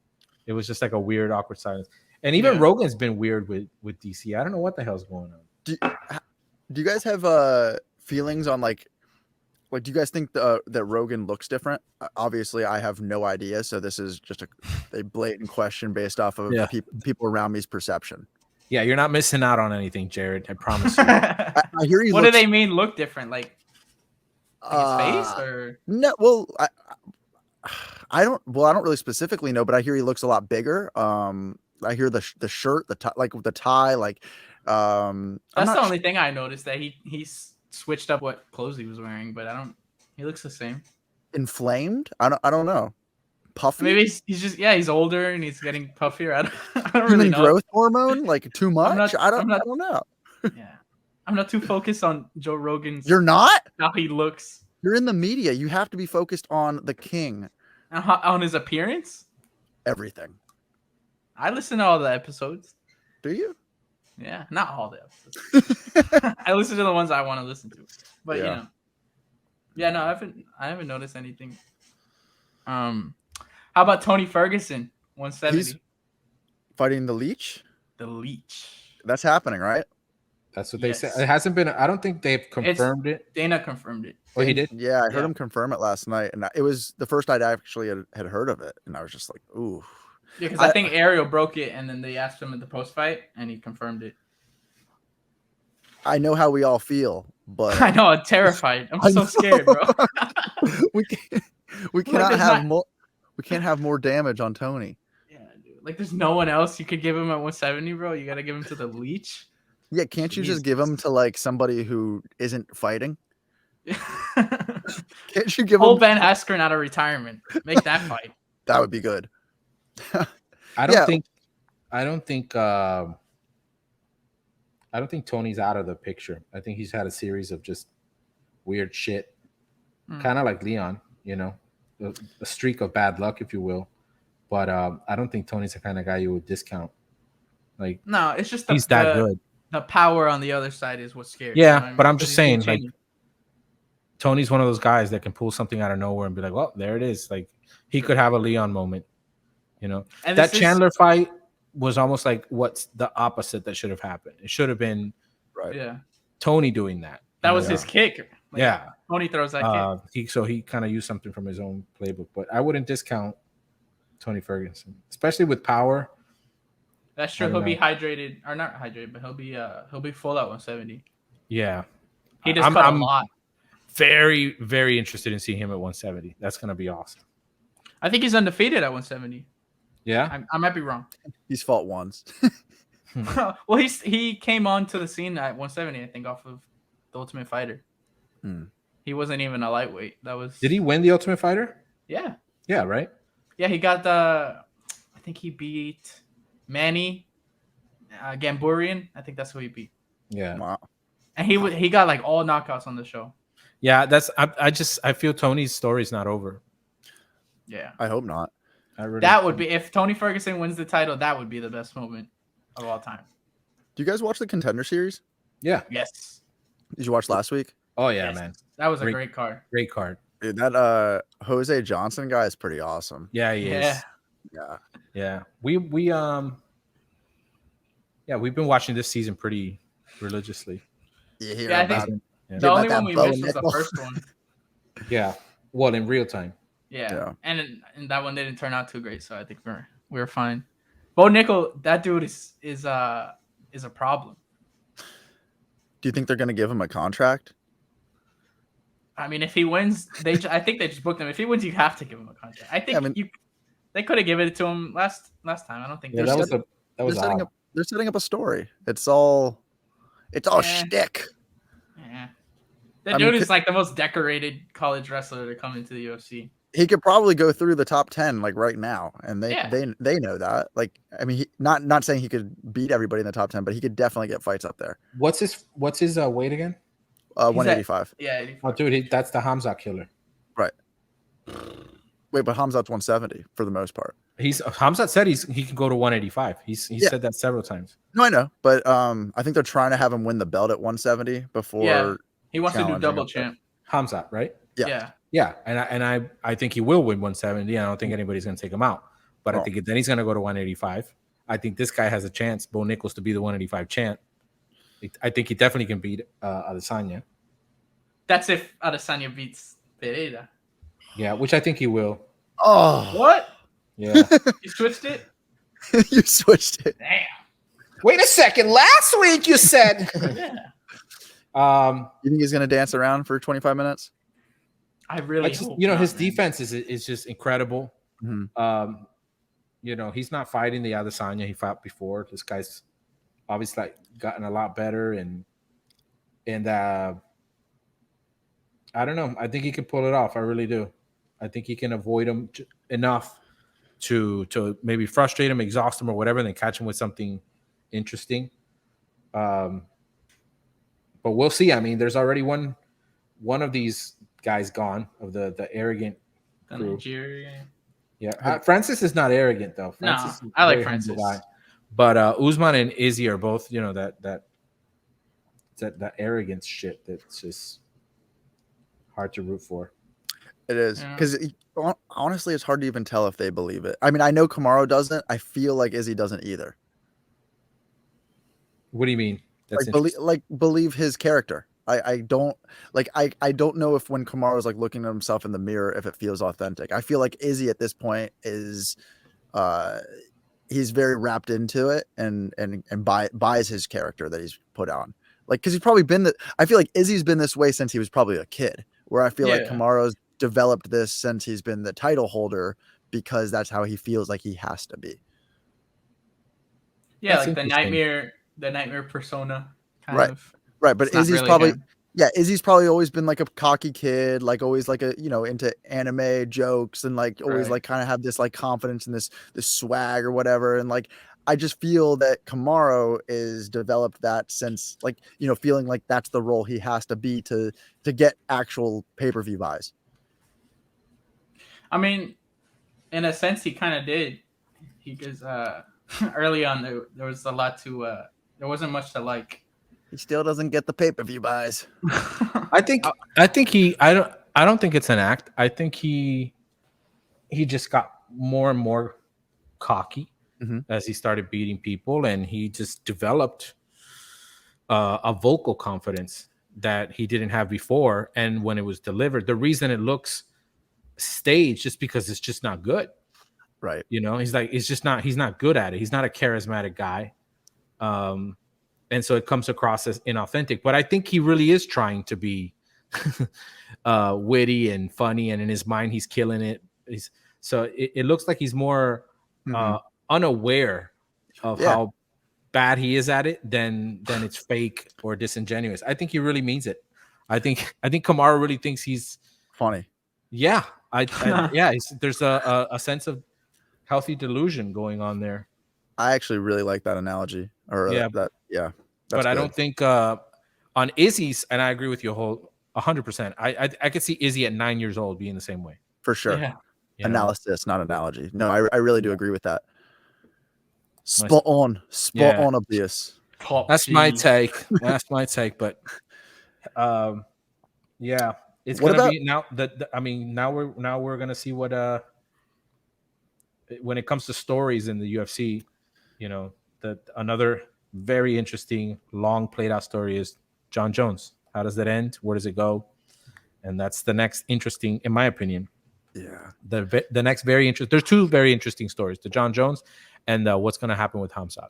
It was just like a weird, awkward silence. And even Rogan's been weird with DC. I don't know what the hell's going on. Do you guys have feelings on like do you guys think that Rogan looks different? Obviously, I have no idea. So this is just a blatant question based off of people around me's perception. Yeah, you're not missing out on anything, Jared. I promise you. I hear you. What do they mean look different? Like his face or no? Well, I don't really specifically know, but I hear he looks a lot bigger. I hear the shirt, the tie, like the tie, like that's the only thing I noticed, that he's switched up what clothes he was wearing, but he looks the same. Inflamed? I don't know. Puffy? Maybe he's just he's older and he's getting puffier. I don't really know. Growth hormone, like too much? I don't know. Yeah. I'm not too focused on Joe Rogan's. You're not? How he looks. You're in the media. You have to be focused on the king. On his appearance? Everything. I listen to all the episodes. Do you? Yeah, not all the episodes. I listen to the ones I want to listen to. But you know. Yeah, no, I haven't noticed anything. How about Tony Ferguson, 170? He's fighting the Leech? The Leech. That's happening, right? That's what they said. It hasn't been. I don't think they've confirmed it. Dana confirmed it. Oh, he did? Yeah, I heard him confirm it last night, and it was the first I'd actually had heard of it, and I was just like, ooh. Yeah, because I think Ariel broke it, and then they asked him at the post fight, and he confirmed it. I know how we all feel, but I know, I'm terrified. I'm so scared, bro. we cannot have more. We can't have more damage on Tony. Yeah, dude. Like, there's no one else you could give him at 170, bro. You got to give him to the Leech. Yeah, can't you just give him to like somebody who isn't fighting? Can't you give Pull him Ben Askren out of retirement? Make that fight. That would be good. I don't think Tony's out of the picture. I think he's had a series of just weird shit, kind of like Leon, you know. a streak of bad luck, if you will. But I don't think Tony's the kind of guy you would discount. Like, No, it's just he's that good. The power on the other side is what scares. Yeah, you know what I mean? but I'm 'Cause just he's saying, being like, Tony's one of those guys that can pull something out of nowhere and be like, well, there it is. Like, he could have a Leon moment, you know. And that Chandler fight was almost like what's the opposite that should have happened. It should have been Tony doing that. That was his kick. Like, yeah. Tony throws that kick. He kind of used something from his own playbook. But I wouldn't discount Tony Ferguson, especially with power. That's true. He'll be hydrated, or not hydrated, but he'll be full at 170. Yeah. He just cut a lot. Very, very interested in seeing him at 170. That's going to be awesome. I think he's undefeated at 170. Yeah? I might be wrong. He's fought once. Well, he came onto the scene at 170, I think, off of The Ultimate Fighter. He wasn't even a lightweight. Did he win The Ultimate Fighter? Yeah. Yeah, right? Yeah, he got I think he beat Manny Gamburian. I think that's who he beat. Yeah. Wow. And he got like all knockouts on the show. Yeah, I feel Tony's story's not over. Yeah. I hope not. That would be, if Tony Ferguson wins the title, that would be the best moment of all time. Do you guys watch the Contender Series? Yeah. Yes. Did you watch last week? Oh yeah, man. That was a great card. Great card. Dude, that Jose Johnson guy is pretty awesome. Yeah, he is. Yeah. We've been watching this season pretty religiously. I think the only one we missed was the first one. Yeah. Well, in real time. Yeah. And that one didn't turn out too great, so I think we're fine. Bo Nickel, that dude is a problem. Do you think they're gonna give him a contract? I mean, if he wins, I think they just booked him. If he wins, you have to give him a contract. I think they could have given it to him last time. I don't think they're setting up a story. It's all shtick. Yeah. That dude is like the most decorated college wrestler to come into the UFC. He could probably go through the top 10 like right now, and they know that. Like, I mean, not saying he could beat everybody in the top 10, but he could definitely get fights up there. What's his weight again? 185. 85. Oh, dude, that's the Hamzat killer. Right. Wait, but Hamzat's 170 for the most part. Hamzat said he can go to 185. He said that several times. No, I know, but I think they're trying to have him win the belt at 170 before. Yeah, he wants to do double champ. Hamzat, right? Yeah. And I think he will win 170. I don't think anybody's going to take him out. But I think then he's going to go to 185. I think this guy has a chance, Bo Nichols, to be the 185 champ. I think he definitely can beat Adesanya. That's if Adesanya beats Pereira. Yeah, which I think he will. Oh. What? Yeah. You switched it? You switched it. Damn. Wait a second. Last week you said. Yeah. You think he's going to dance around for 25 minutes? I really hope his defense is just incredible. Mm-hmm. He's not fighting the Adesanya he fought before. This guy's obviously gotten a lot better, and I don't know. I think he can pull it off. I really do. I think he can avoid him enough to maybe frustrate him, exhaust him, or whatever, and then catch him with something interesting. But we'll see. I mean, there's already one of these guys gone, of the arrogant crew. Nigeria. Yeah, Francis is not arrogant though. Francis I like Francis. But Usman and Izzy are both, that arrogance shit that's just hard to root for. It is, because honestly, it's hard to even tell if they believe it. I mean, I know Kamaru doesn't. I feel like Izzy doesn't either. What do you mean? Believe his character. I don't I don't know if when Kamaru is like looking at himself in the mirror, if it feels authentic. I feel like Izzy at this point is he's very wrapped into it and buys his character that he's put on. Like, because he's probably been I feel like Izzy's been this way since he was probably a kid, where I feel like Kamaru's developed this since he's been the title holder, because that's how he feels like he has to be. Yeah, that's like the nightmare persona kind of. Right, but Izzy's probably Izzy's probably always been like a cocky kid, like always like a into anime jokes, and like always like kind of have this like confidence and this swag or whatever. And like I just feel that Kamaru is developed that since like feeling like that's the role he has to be to get actual pay-per-view buys. I mean, in a sense, he kind of did. Because early on there was a lot to. There wasn't much to like. He still doesn't get the pay-per-view buys. I think I don't think it's an act. I think he just got more and more cocky as he started beating people, and he just developed a vocal confidence that he didn't have before. And when it was delivered, the reason it looks staged is because it's just not good. Right. You know, he's not good at it. He's not a charismatic guy. And so it comes across as inauthentic. But I think he really is trying to be witty and funny, and in his mind, he's killing it. It looks like he's more unaware of how bad he is at it than it's fake or disingenuous. I think he really means it. I think Kamaru really thinks he's funny. Yeah, there's a sense of healthy delusion going on there. I actually really like that analogy. But I don't think on Izzy's, and I agree with you 100%. I could see Izzy at 9 years old being the same way. For sure. Yeah. Analysis, not analogy. No, I really do agree with that. Spot on, Abdias. That's my take. That's my take. But yeah, it's gonna be now. Now we're gonna see what when it comes to stories in the UFC. You know, another very interesting, long played out story is John Jones. How does that end? Where does it go? And that's the next interesting, in my opinion. Yeah. The next very interesting. There's two very interesting stories: the John Jones and what's going to happen with Khamzat.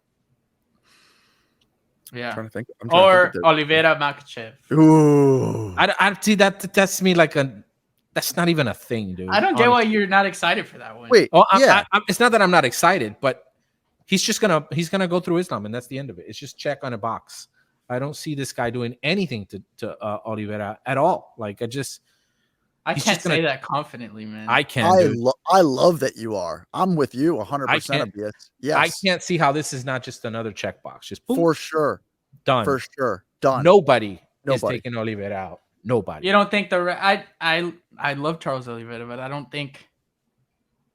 Yeah. I'm trying to think. Or Oliveira Makhachev. Ooh. I see that. That's me like a. That's not even a thing, dude. I don't get why you're not excited for that one. Wait. It's not that I'm not excited, but he's gonna go through Islam, and that's the end of it. It's just check on a box. I don't see this guy doing anything to Oliveira at all. Like I can't say that confidently, man. I can. I love that you are. I'm with you 100% of this. Yes. I can't see how this is not just another checkbox. Just boom, for sure. Done. For sure. Done. Nobody is taking Oliveira out. Nobody. You don't think I love Charles Oliveira, but I don't think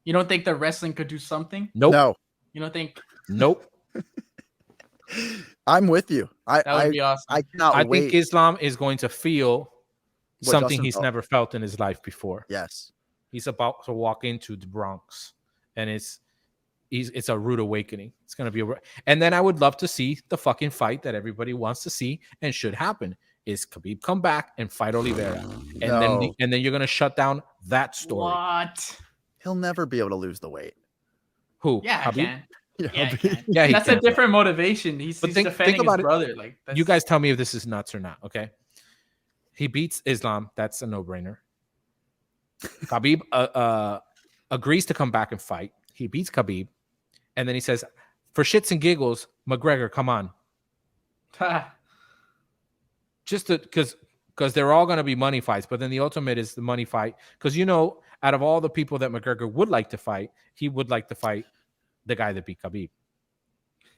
you don't think the wrestling could do something? Nope. No. You don't think? Nope. I'm with you. That would be awesome. I cannot wait. I think Islam is going to feel something Justin he's felt. never felt in his life before. Yes. He's about to walk into the Bronx, and it's a rude awakening. It's going to be and then I would love to see the fucking fight that everybody wants to see and should happen. Is Khabib come back and fight Oliveira, and then you're going to shut down that story. What? He'll never be able to lose the weight. Who? Yeah, Khabib? I can. Yeah, yeah, that's a different motivation. He's defending his brother. Like, you guys tell me if this is nuts or not. Okay, he beats Islam. That's a no-brainer. Khabib agrees to come back and fight. He beats Khabib, and then he says, "For shits and giggles, McGregor, come on." Just because they're all going to be money fights, but then the ultimate is the money fight. Because out of all the people that McGregor would like to fight, he would like to fight the guy that beat Khabib.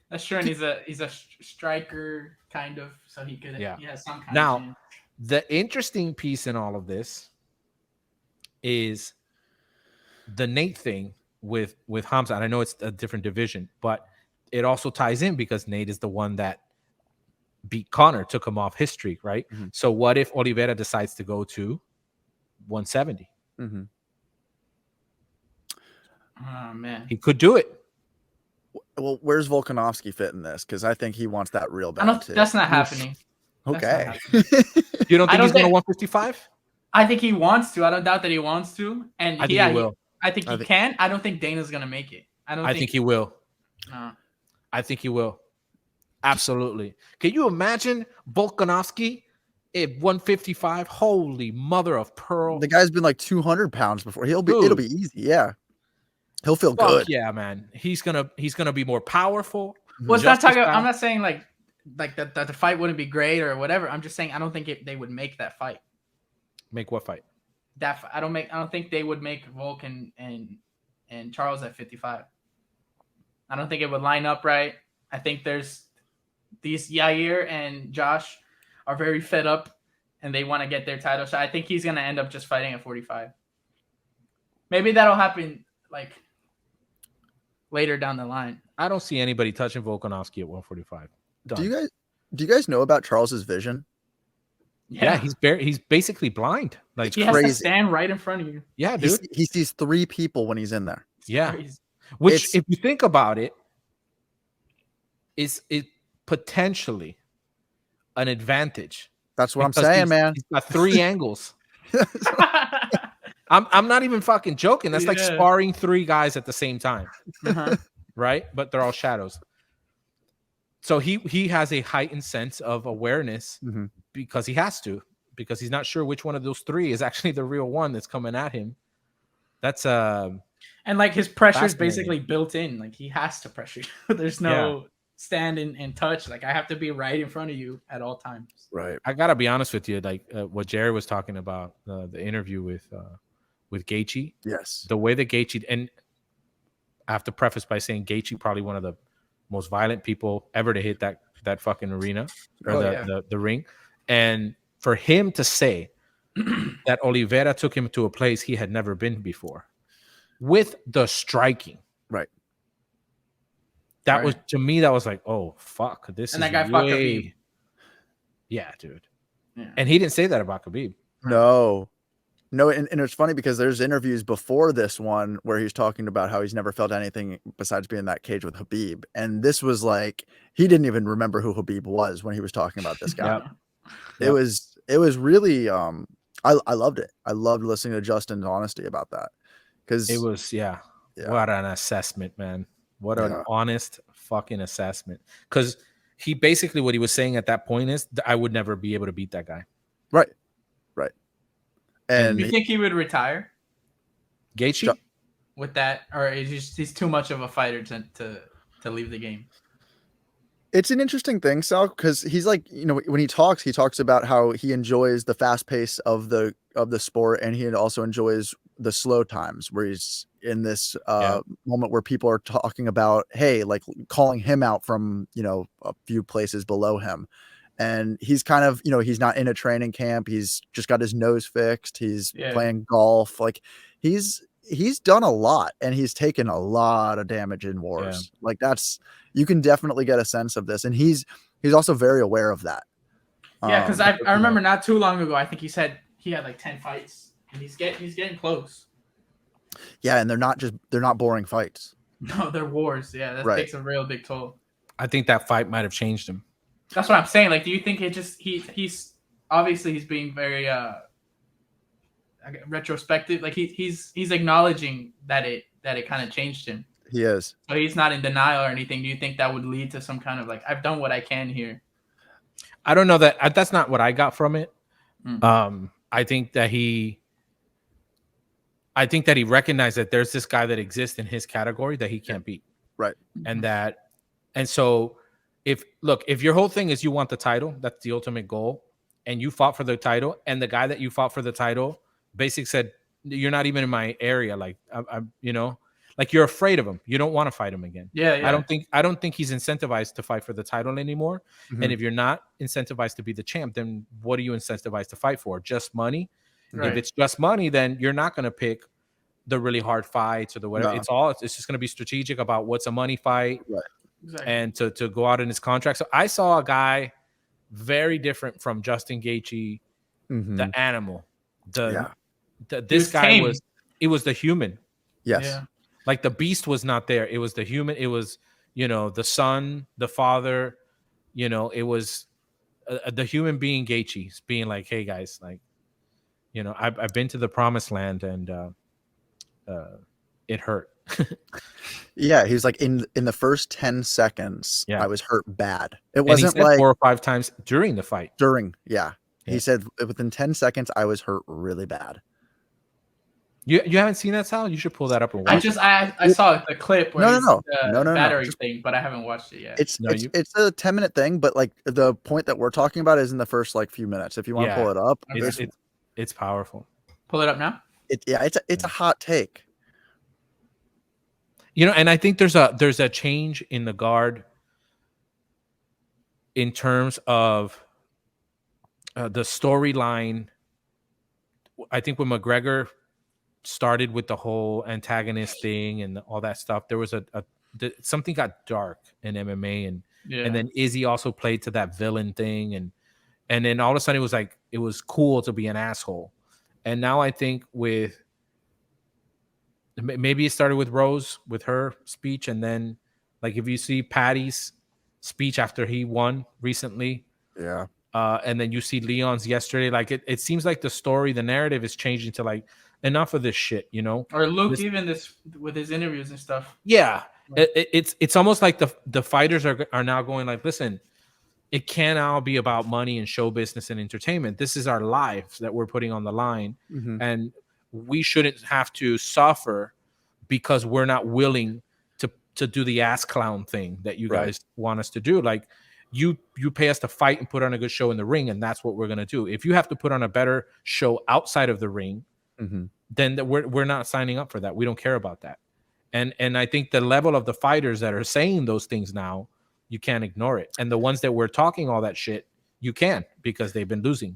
That's true, and he's a striker kind of, so he could he has some kind now, of chance. The interesting piece in all of this is the Nate thing with Khamzat. I know it's a different division, but it also ties in because Nate is the one that beat Conor, took him off his streak, right? Mm-hmm. So what if Oliveira decides to go to 170? Mm-hmm. Oh man, he could do it. Well, where's Volkanovski fit in this? Because I think he wants that real bad too. That's not happening. Okay. You don't think he's going to 155? I think he wants to. I don't doubt that he wants to. And I think he will. I think he can. I don't think Dana's going to make it. I think he will. I think he will. Absolutely. Can you imagine Volkanovski at 155? Holy mother of pearl. The guy's been like 200 pounds before. It'll be easy. Yeah. He'll feel good. Yeah, man. He's gonna be more powerful. Well, I'm not saying like that the fight wouldn't be great or whatever. I'm just saying I don't think they would make that fight. Make what fight? I don't think they would make Volk and Charles at 55. I don't think it would line up right. I think these Yair and Josh are very fed up and they want to get their title shot. I think he's gonna end up just fighting at 45. Maybe that'll happen like later down the line. I don't see anybody touching Volkanovski at 145. Done. Do you guys know about Charles's vision? Yeah, he's basically blind. Like he has to stand right in front of you. Yeah, dude. He sees 3 people when he's in there. Yeah. Which, if you think about it, is it potentially an advantage. That's what I'm saying, man. He's got 3 angles. I'm not even fucking joking. That's like sparring 3 guys at the same time. Right? But they're all shadows. So he has a heightened sense of awareness because he has to, because he's not sure which one of those 3 is actually the real one that's coming at him. That's and like his pressure is basically built in. Like he has to pressure you. There's no stand and touch. Like I have to be right in front of you at all times. Right. I gotta be honest with you. Like what Jared was talking about, the interview with Gaethje. Yes. The way that Gaethje, and I have to preface by saying Gaethje probably one of the most violent people ever to hit that fucking arena or the ring. And for him to say that Oliveira took him to a place he had never been before with the striking. Right. That was, to me, that was like, oh, fuck. This and is that guy fucked Khabib. Yeah, dude. Yeah. And he didn't say that about Khabib. No. No, and it's funny because there's interviews before this one where he's talking about how he's never felt anything besides being in that cage with Khabib. And this was like, he didn't even remember who Khabib was when he was talking about this guy. It was really, I loved it. I loved listening to Justin's honesty about that. Because it was, what an assessment, man. What an honest fucking assessment. Because he basically, what he was saying at that point is, I would never be able to beat that guy. Right. Right. And you think he would retire? Gaethje? With that, or he's too much of a fighter to leave the game? It's an interesting thing, Sal, because he's like, when he talks about how he enjoys the fast pace of the sport, and he also enjoys the slow times where he's in this moment where people are talking about, hey, like calling him out from, a few places below him. And he's kind of, he's not in a training camp. He's just got his nose fixed. He's playing golf. Like he's done a lot, and he's taken a lot of damage in wars. Like you can definitely get a sense of this. And he's also very aware of that. Yeah. Cause I remember not too long ago, I think he said he had like 10 fights, and he's getting close. Yeah. And they're not boring fights. No, they're wars. Yeah. That takes a real big toll. I think that fight might've changed him. That's what I'm saying. Like, do you think he's obviously he's being very retrospective. Like he's acknowledging that it kind of changed him. He is. So he's not in denial or anything. Do you think that would lead to some kind of like, I've done what I can here? I don't know that. That's not what I got from it. I think that he recognized that there's this guy that exists in his category that he can't beat. Right. And so if your whole thing is you want the title, that's the ultimate goal, and you fought for the title, and the guy that you fought for the title basically said, you're not even in my area. Like I'm like you're afraid of him. You don't want to fight him again. Yeah. I don't think he's incentivized to fight for the title anymore. And if you're not incentivized to be the champ, then what are you incentivized to fight for? Just money? Right. If it's just money, then you're not going to pick the really hard fights or the whatever. No. It's just going to be strategic about what's a money fight. Right. Exactly. And to go out in his contract. So I saw a guy very different from Justin Gaethje, the animal. This guy tame. was the human. Yes. Yeah. Like the beast was not there. It was the human. It was, the son, the father, it was the human being Gaethje being like, hey guys, like, I've been to the promised land, and it hurt. Yeah, he's like in the first 10 seconds, I was hurt bad. It wasn't like 4 or 5 times during the fight. He said within 10 seconds I was hurt really bad. You haven't seen that, Sal? You should pull that up and watch. I saw the clip where no battery thing, but I haven't watched it yet. It's a 10-minute thing, but like the point that we're talking about is in the first like few minutes. If you want to pull it up, it's powerful. Pull it up now. It's a hot take. And I think there's a change in the guard in terms of the storyline. I think when McGregor started with the whole antagonist thing and all that stuff, there was something got dark in MMA, and then Izzy also played to that villain thing, and then all of a sudden it was like it was cool to be an asshole. And now I think with maybe it started with Rose with her speech, and then like if you see Patty's speech after he won recently, and then you see Leon's yesterday, like it seems like the narrative is changing to like enough of this shit, you know. Or Luke, even this with his interviews and stuff. Yeah, it's almost like the fighters are now going like, listen, it can't all be about money and show business and entertainment. This is our lives that we're putting on the line, and we shouldn't have to suffer because we're not willing to do the ass clown thing that you guys want us to do. Like you pay us to fight and put on a good show in the ring, and that's what we're going to do. If you have to put on a better show outside of the ring, then we're not signing up for that. We don't care about that. And I think the level of the fighters that are saying those things now, you can't ignore it. And the ones that were talking all that shit, you can, because they've been losing.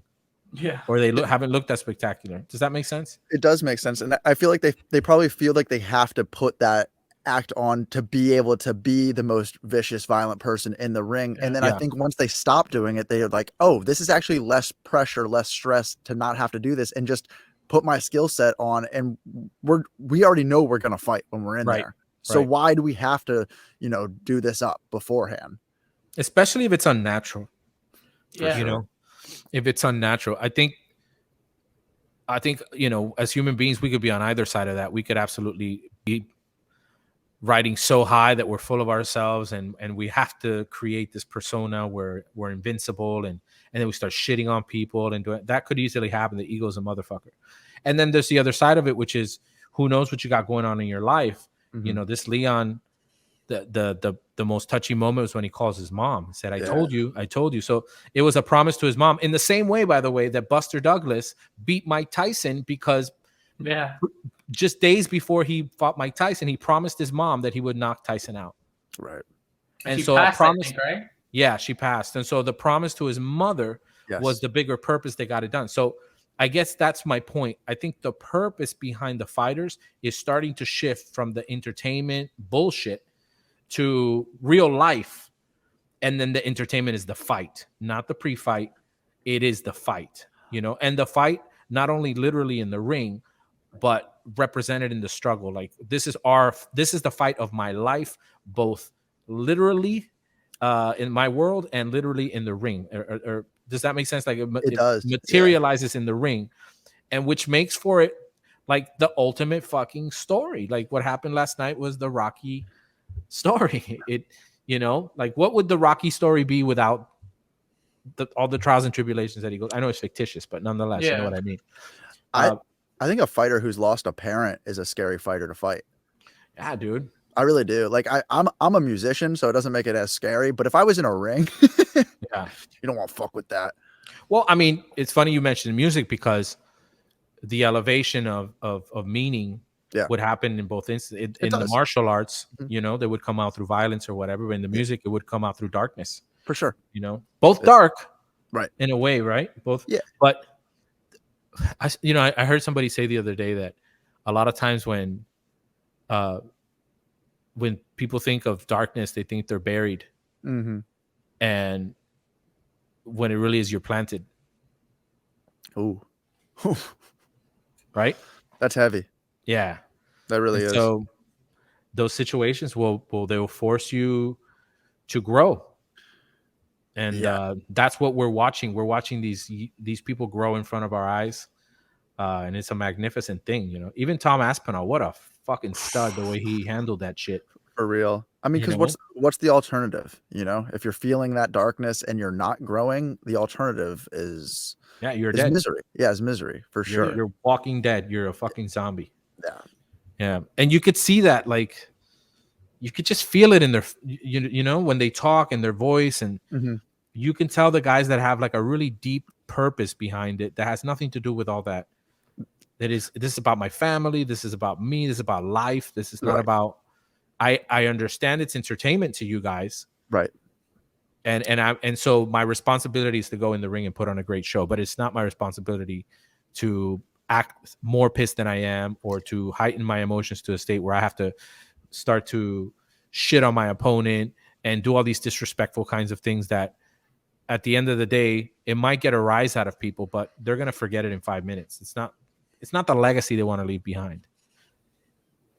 Yeah. Or they haven't looked that spectacular. Does that make sense? It does make sense. And I feel like they probably feel like they have to put that act on to be able to be the most vicious, violent person in the ring. And then I think once they stop doing it, they're like, oh, this is actually less pressure, less stress to not have to do this and just put my skill set on. And we already know we're going to fight when we're in there. So why do we have to, do this up beforehand? Especially if it's unnatural. Yeah. You know, if it's unnatural, I think, as human beings, we could be on either side of that. We could absolutely be riding so high that we're full of ourselves and we have to create this persona where we're invincible and then we start shitting on people and doing that. Could easily happen. The ego's a motherfucker. And then there's the other side of it, which is who knows what you got going on in your life. This Leon, the most touchy moment was when he calls his mom and said, I told you. So it was a promise to his mom, in the same way, by the way, that Buster Douglas beat Mike Tyson, because just days before he fought Mike Tyson, he promised his mom that he would knock Tyson out. Right. And so passed, promise, right? Yeah, she passed. And so the promise to his mother was the bigger purpose that got it done. So I guess that's my point. I think the purpose behind the fighters is starting to shift from the entertainment bullshit to real life. And then the entertainment is the fight, not the pre-fight. It is the fight, and the fight, not only literally in the ring, but represented in the struggle. Like this is the fight of my life, both literally in my world and literally in the ring. Or does that make sense? Like it does. Materializes in the ring, and which makes for it like the ultimate fucking story. Like what happened last night was the Rocky story. Like what would the Rocky story be without all the trials and tribulations that he goes? I know it's fictitious, but nonetheless, you know what I mean. I think a fighter who's lost a parent is a scary fighter to fight. Yeah, dude. I really do. Like I'm a musician, so it doesn't make it as scary. But if I was in a ring, you don't want to fuck with that. Well, I mean, it's funny you mentioned music, because the elevation of meaning would happen in both instances. In the martial arts, they would come out through violence or whatever. But in the music, it would come out through darkness. For sure. Both dark, right? In a way, right? Both. Yeah. But I heard somebody say the other day that a lot of times when people think of darkness, they think they're buried, and when it really is, you're planted. Ooh. Right? That's heavy. Yeah, that really is. So those situations they will force you to grow. And that's what we're watching. We're watching these people grow in front of our eyes, and it's a magnificent thing. Even Tom Aspinall, what a fucking stud, the way he handled that shit. For real. I mean, because what's the alternative? If you're feeling that darkness and you're not growing, the alternative is you're dead. Misery. Yeah, it's misery for sure. You're walking dead. You're a fucking zombie. Yeah. And you could see that, like, you could just feel it in their, when they talk and their voice, and you can tell the guys that have like a really deep purpose behind it that has nothing to do with all that. This is about my family. This is about me. This is about life. This is not about. I understand it's entertainment to you guys, right? And so my responsibility is to go in the ring and put on a great show, but it's not my responsibility to act more pissed than I am, or to heighten my emotions to a state where I have to start to shit on my opponent and do all these disrespectful kinds of things that at the end of the day, it might get a rise out of people, but they're going to forget it in 5 minutes. It's not the legacy they want to leave behind.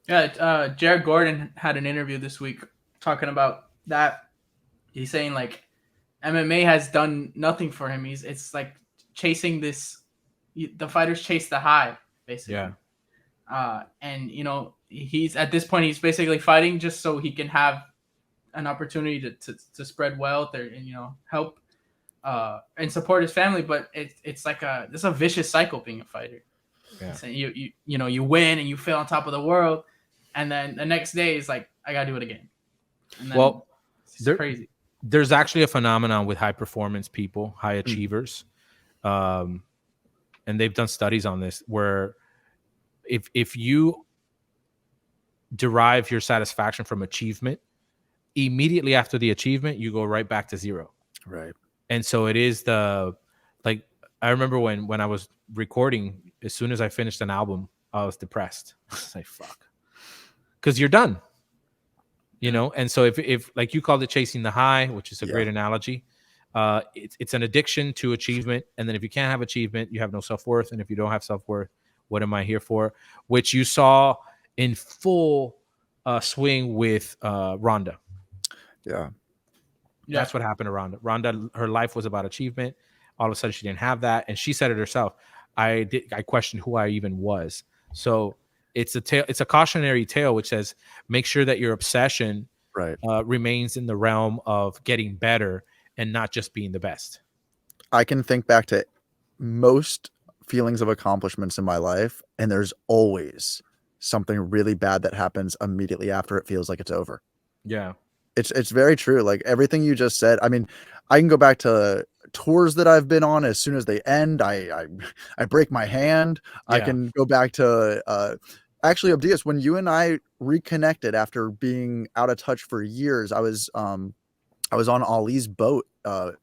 Yeah. Jared Gordon had an interview this week talking about that. He's saying like MMA has done nothing for him. It's like chasing this. The fighters chase the high, basically. Yeah. And he's at this point he's basically fighting just so he can have an opportunity to spread wealth and help and support his family. But it's like a vicious cycle being a fighter. Yeah. So you win and you feel on top of the world, and then the next day is like I gotta do it again. And then Well, it's crazy. There's actually a phenomenon with high performance people, high achievers, and they've done studies on this where if you derive your satisfaction from achievement, immediately after the achievement, you go right back to zero. Right. And so it is like I remember when I was recording, as soon as I finished an album, I was depressed. I was like, fuck. Because you're done. And so if like you called it chasing the high, which is a great analogy, it's an addiction to achievement. And then if you can't have achievement, you have no self-worth. And if you don't have self-worth, what am I here for? Which you saw in full swing with Rhonda. Yeah. That's what happened to Rhonda. Rhonda, her life was about achievement. All of a sudden she didn't have that. And she said it herself. I questioned who I even was. So it's a cautionary tale, which says, make sure that your obsession remains in the realm of getting better and not just being the best. I can think back to most feelings of accomplishments in my life, and there's always something really bad that happens immediately after it feels like it's over. Yeah. It's very true. Like everything you just said. I mean, I can go back to tours that I've been on. As soon as they end, I break my hand. Yeah. I can go back to actually, Abdias, when you and I reconnected after being out of touch for years, I was on Ali's boat. The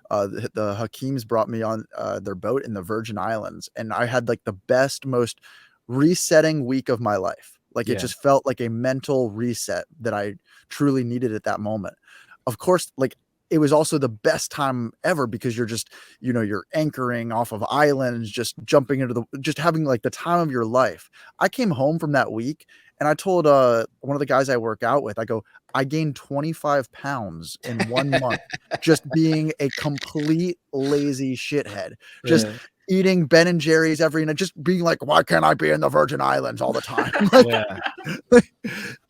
Hakeems brought me on their boat in the Virgin Islands, and I had like the best, most resetting week of my life. Like it just felt like a mental reset that I truly needed at that moment. Of course, like it was also the best time ever because you're just, you're anchoring off of islands, just jumping into just having like the time of your life. I came home from that week and I told one of the guys I work out with, I go, I gained 25 pounds in 1 month just being a complete lazy shithead. Just eating Ben and Jerry's every night, just being like, why can't I be in the Virgin Islands all the time?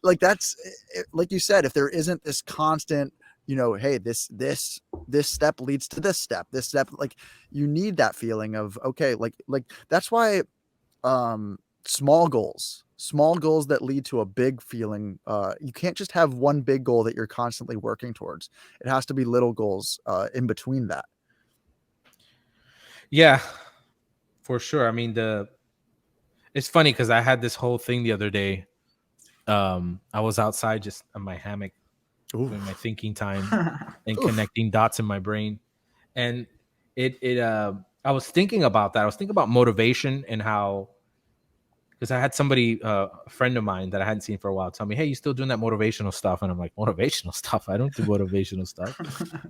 Like that's like you said, if there isn't this constant, hey, this step leads to this step, like you need that feeling of, okay, like that's why small goals that lead to a big feeling. You can't just have one big goal that you're constantly working towards. It has to be little goals in between that. Yeah, for sure. I mean, it's funny because I had this whole thing the other day. I was outside just on my hammock doing my thinking time and connecting dots in my brain. And I was thinking about that. I was thinking about motivation and how, because I had somebody, a friend of mine that I hadn't seen for a while, tell me, hey, you still doing that motivational stuff? And I'm like, motivational stuff? I don't do motivational stuff.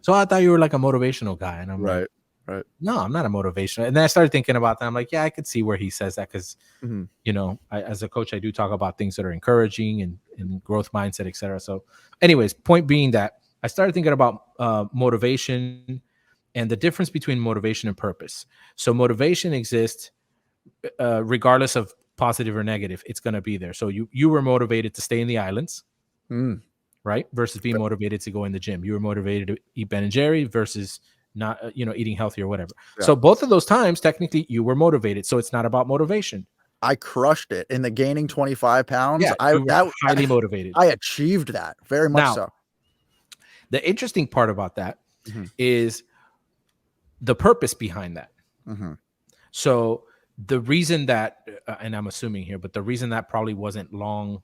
So I thought you were like a motivational guy. And I'm like, no, I'm not a motivational. And then I started thinking about that. I'm like, yeah, I could see where he says that because, as a coach, I do talk about things that are encouraging and growth mindset, etc. So anyways, point being that I started thinking about motivation and the difference between motivation and purpose. So motivation exists regardless of positive or negative. It's going to be there. So you were motivated to stay in the islands, right? Versus being motivated to go in the gym. You were motivated to eat Ben and Jerry versus not, eating healthy or whatever. Yeah. So both of those times, technically, you were motivated. So it's not about motivation. I crushed it in the gaining 25 pounds. Yeah, I was highly motivated. I achieved that very much. Now, so the interesting part about that is the purpose behind that. So the reason that, and I'm assuming here, but the reason that probably wasn't longer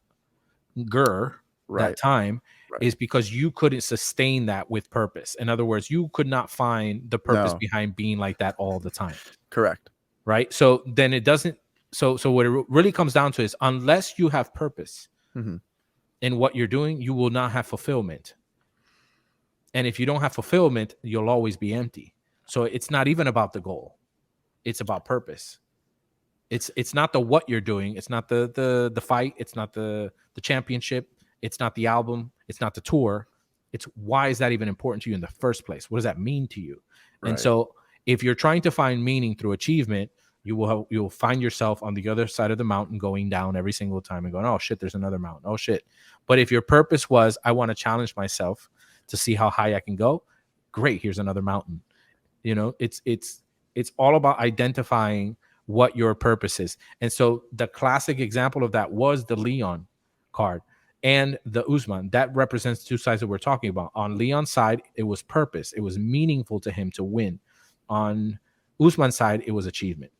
that time is because you couldn't sustain that with purpose. In other words, you could not find the purpose behind being like that all the time. Correct. right? So then it doesn't. So what it really comes down to is, unless you have purpose in what you're doing, you will not have fulfillment. And if you don't have fulfillment, you'll always be empty. So it's not even about the goal; it's about purpose. It's not the what you're doing. It's not the fight. It's not the championship. It's not the album. It's not the tour. It's why is that even important to you in the first place? What does that mean to you? Right. And so if you're trying to find meaning through achievement, you'll find yourself on the other side of the mountain, going down every single time and going, oh shit, there's another mountain. Oh shit. But if your purpose was, I want to challenge myself to see how high I can go, great, here's another mountain. It's all about identifying what your purpose is. And so the classic example of that was the Leon card and the Usman. That represents two sides that we're talking about. On Leon's side, it was purpose. It was meaningful to him to win. On Usman's side, it was achievement.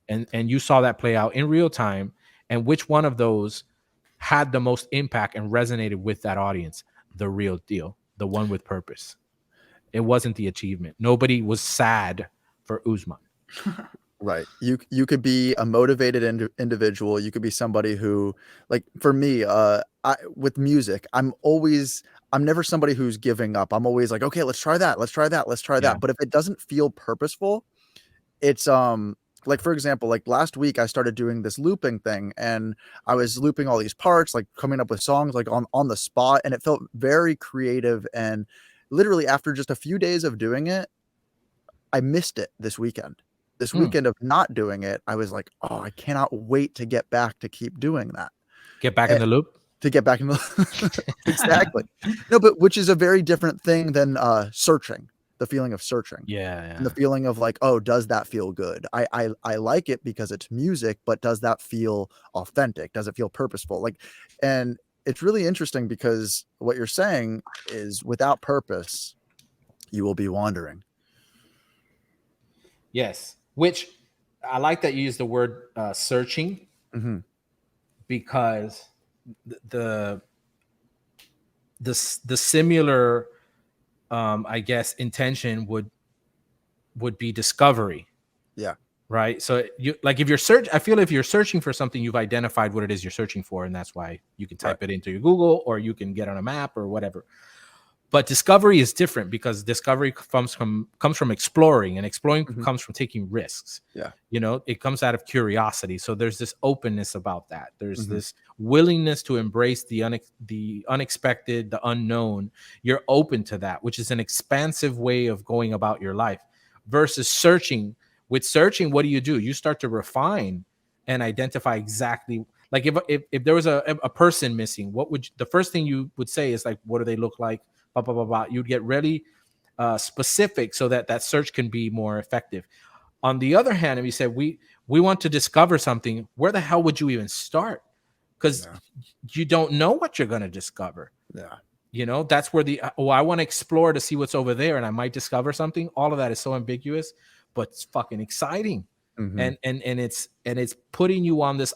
And you saw that play out in real time. And which one of those had the most impact and resonated with that audience? The real deal, the one with purpose. It wasn't the achievement. Nobody was sad for Usman. Right. You could be a motivated individual. You could be somebody who, like, for me, with music, I'm never somebody who's giving up. I'm always like, okay, let's try that. Let's try that. Let's try that. But if it doesn't feel purposeful, it's like, for example, like last week I started doing this looping thing, and I was looping all these parts, like coming up with songs like on the spot, and it felt very creative. And literally after just a few days of doing it, I missed it this weekend. This weekend of not doing it, I was like, oh, I cannot wait to get back to keep doing that. Get back in the loop? To get back in the exactly. No, but which is a very different thing than searching, the feeling of searching. Yeah. And the feeling of like, oh, does that feel good? I like it because it's music, but does that feel authentic? Does it feel purposeful? Like, and it's really interesting because what you're saying is without purpose, you will be wandering. Yes. Which I like that you use the word searching, because the similar, I guess, intention would be discovery. Yeah. Right. So if you're searching for something, you've identified what it is you're searching for, and that's why you can type it into your Google, or you can get on a map or whatever. But discovery is different, because discovery comes from exploring, and exploring comes from taking risks. Yeah. It comes out of curiosity. So there's this openness about that. There's this willingness to embrace the unexpected, the unknown. You're open to that, which is an expansive way of going about your life, versus searching. With searching, what do? You start to refine and identify exactly. Like if there was a person missing, the first thing you would say is like, what do they look like? Blah, blah, blah, blah. You'd get really specific so that search can be more effective. On the other hand, if you said we want to discover something, where the hell would you even start? Because you don't know what you're going to discover. Yeah. That's where I want to explore to see what's over there, and I might discover something. All of that is so ambiguous, but it's fucking exciting. And it's putting you on this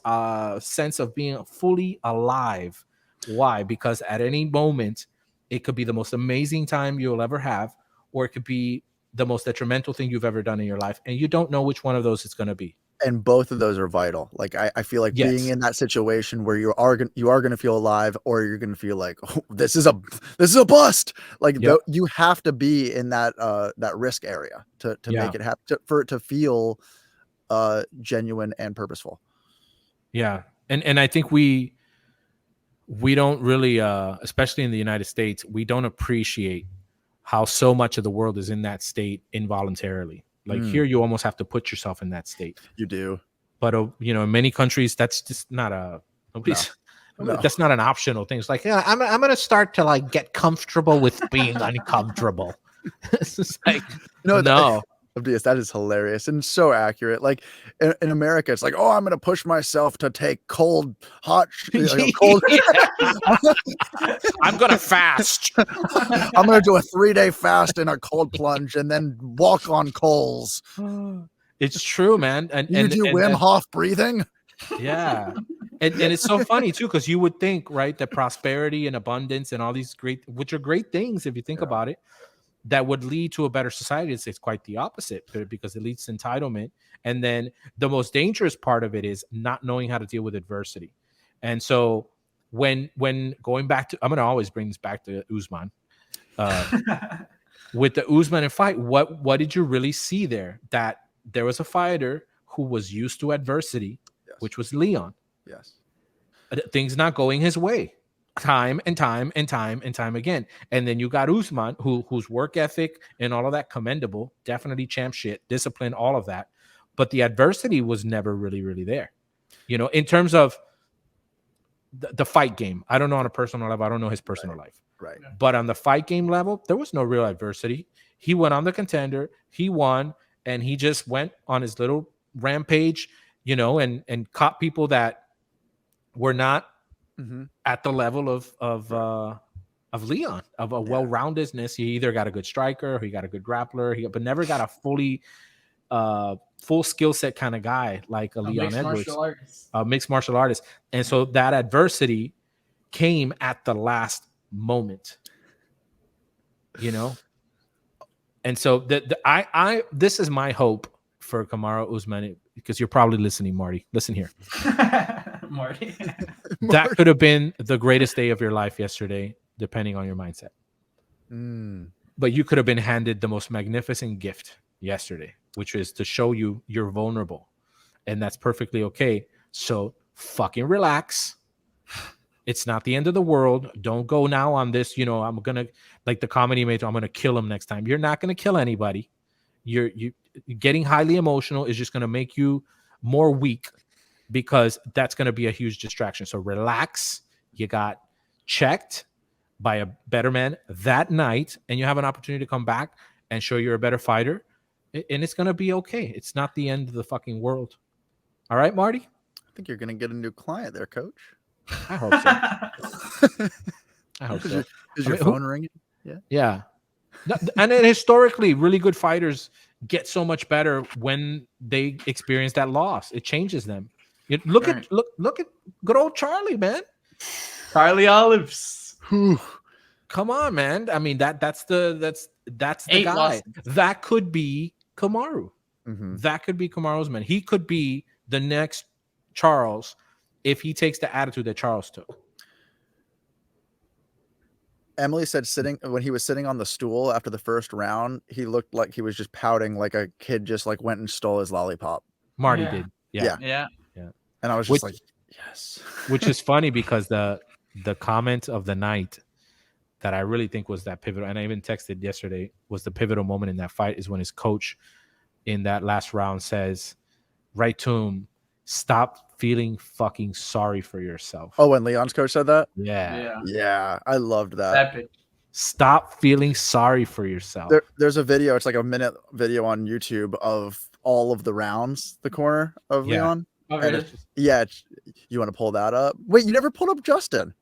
sense of being fully alive. Why? Because at any moment, it could be the most amazing time you'll ever have, or it could be the most detrimental thing you've ever done in your life. And you don't know which one of those it's going to be. And both of those are vital. Like I feel like being in that situation where you are going to feel alive, or you're going to feel like, oh, this is a bust. Like you have to be in that risk area to make it happen, for it to feel genuine and purposeful. Yeah. And I think we don't really, especially in the United States, we don't appreciate how so much of the world is in that state involuntarily. Like here, you almost have to put yourself in that state. You do. But, in many countries, that's just not that's not an optional thing. It's like, yeah, I'm going to start to like get comfortable with being uncomfortable. It's just like, no. Abdias, that is hilarious and so accurate. Like in America, it's like, oh, I'm going to push myself to take cold. I'm going to fast. I'm going to do a 3-day fast in a cold plunge and then walk on coals. It's true, man. And do Wim Hof breathing. Yeah. And it's so funny too, because you would think, right, that prosperity and abundance and all these which are great things if you think about it, that would lead to a better society. It's quite the opposite, because it leads to entitlement. And then the most dangerous part of it is not knowing how to deal with adversity. And so when going back to, I'm going to always bring this back to Usman. With the Usman fight, what did you really see there? That there was a fighter who was used to adversity, Yes. which was Leon. Yes. Things not going his way, time and time and time and time again. And then you got Usman, whose work ethic and all of that commendable, definitely champ shit, discipline, all of that. But the adversity was never really, really there. You know, in terms of the fight game, I don't know on a personal level. I don't know his personal life. Right. But on the fight game level, there was no real adversity. He went on the Contender, he won, and he just went on his little rampage, you know, and caught people that were not at the level of Leon, of a well-roundedness. He either got a good striker, or he got a good grappler, but never got a full skill set kind of guy like a Leon Edwards, a mixed martial artist. And so that adversity came at the last moment, you know. And so this is my hope for Kamaru Usman, because you're probably listening, Marty. Listen here. Marty. That could have been the greatest day of your life yesterday, depending on your mindset. But you could have been handed the most magnificent gift yesterday, which is to show you you're vulnerable. And that's perfectly okay. So fucking relax. It's not the end of the world. Don't go now on this, you know, I'm going to, like the comedy made, I'm going to kill him next time. You're not going to kill anybody. You're getting highly emotional is just going to make you more weak, because that's going to be a huge distraction. So relax. You got checked by a better man that night, and you have an opportunity to come back and show you're a better fighter, and it's going to be okay. It's not the end of the fucking world. All right, Marty? I think you're going to get a new client there, coach. I hope so. I hope so. Is your phone ringing? Yeah. And then historically, really good fighters get so much better when they experience that loss. It changes them. Look at good old Charlie, man. Charlie Olives. Come on, man. I mean, that's the guy. Losses. That could be Kamaru. That could be Kamaru's man. He could be the next Charles if he takes the attitude that Charles took. Emily said when he was sitting on the stool after the first round, he looked like he was just pouting, like a kid just like went and stole his lollipop. Marty did. Yeah. And I was just like, yes. Which is funny, because the comment of the night that I really think was that pivotal, and I even texted yesterday, was the pivotal moment in that fight, is when his coach in that last round says, right to him, stop feeling fucking sorry for yourself. Oh, when Leon's coach said that? Yeah. I loved that. Stop feeling sorry for yourself. There's a video, it's like a minute video on YouTube of all of the rounds, the corner of Leon. Okay. You want to pull that up? Wait, you never pulled up Justin.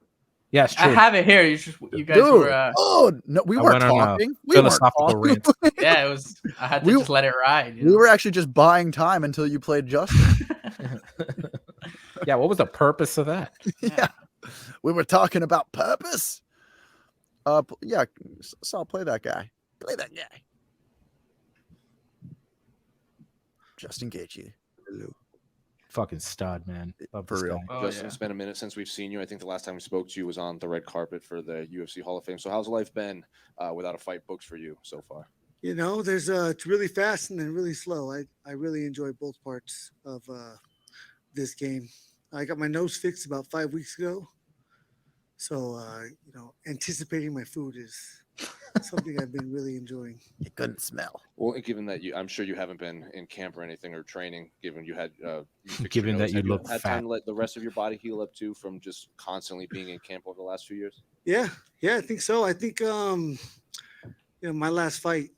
Yeah, it's true. I have it here. You guys were. Oh no, we weren't talking. Philosophical rant. Yeah, it was. I had to just let it ride. We were actually just buying time until you played Justin. Yeah, what was the purpose of that? Yeah, we were talking about purpose. Yeah, so I'll play that guy. Play that guy. Justin Gaethje. Fucking stud, man. For real. Justin, it's been a minute since we've seen you. I think the last time we spoke to you was on the red carpet for the UFC Hall of Fame. So how's life been without a fight booked for you so far? You know, there's it's really fast and then really slow. I really enjoy both parts of this game. I got my nose fixed about 5 weeks ago. So, you know, anticipating my food is something I've been really enjoying. You couldn't smell. Well, given that I'm sure you haven't been in camp or anything or training, given you had, given that you look had fat, time to let the rest of your body heal up too from just constantly being in camp over the last few years. Yeah, I think so. I think, you know, my last fight,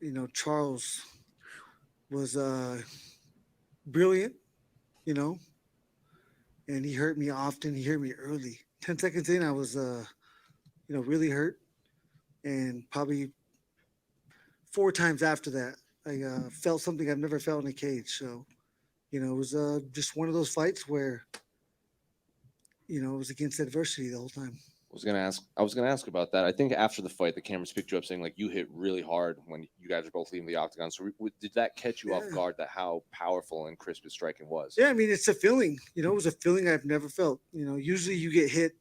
you know, Charles was brilliant, you know, and he hurt me often. He hurt me early. 10 seconds in, I was, you know, really hurt. And probably 4 times after that, I felt something I've never felt in a cage. So, you know, it was just one of those fights where, you know, it was against adversity the whole time. I was gonna ask about that. I think after the fight, the cameras picked you up saying like you hit really hard when you guys were both leaving the octagon. So did that catch you off guard? That how powerful and crisp his striking was? Yeah, I mean, it's a feeling. It was a feeling I've never felt. Usually you get hit,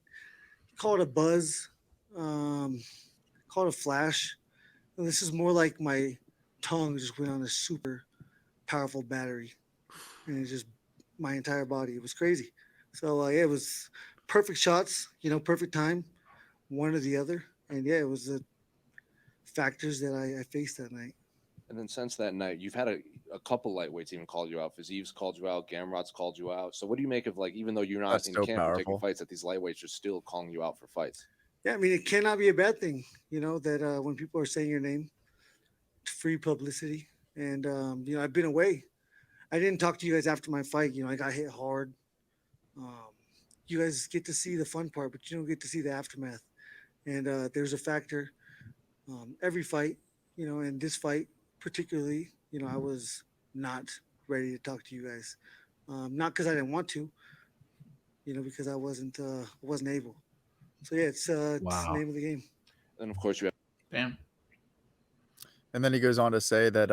call it a buzz, call it a flash. And this is more like my tongue just went on a super powerful battery, and it just my entire body. It was crazy. So yeah, it was perfect shots. Perfect time, one or the other, and yeah, it was the factors that I faced that night. And then since that night, you've had a couple lightweights even called you out. Fiziv's called you out. Gamrot's called you out. So what do you make of like even though you're not That's in so camp or taking powerful. fights, that these lightweights are still calling you out for fights? Yeah, I mean, it cannot be a bad thing. That when people are saying your name, it's free publicity. And I've been away. I didn't talk to you guys after my fight. I got hit hard. You guys get to see the fun part, but you don't get to see the aftermath. And there's a factor. Every fight, and this fight particularly, I was not ready to talk to you guys. Not because I didn't want to, because I wasn't able. So yeah, it's the name of the game. And of course you have. Damn. And then he goes on to say that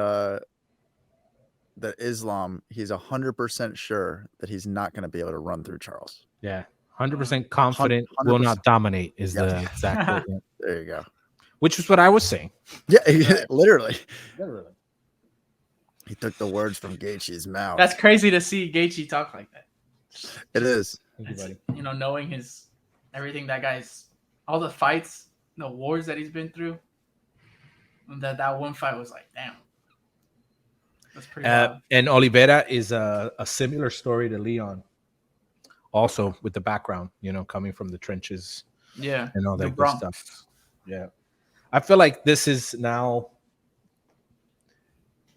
that Islam, he's 100% sure that he's not going to be able to run through Charles. Yeah, 100% confident 100%. will not dominate is Yeah. the exact quote. Yeah. There you go. Which is what I was saying. Yeah, literally. Literally. He took the words from Gaethje's mouth. That's crazy to see Gaethje talk like that. It is. Thank you, It's, buddy. knowing everything that guy's, all the fights, the wars that he's been through. And that one fight was like, damn. That's pretty wild. And Oliveira is a similar story to Leon. Also with the background, coming from the trenches. Yeah. And all that good Bronx. stuff. Yeah. I feel like this is now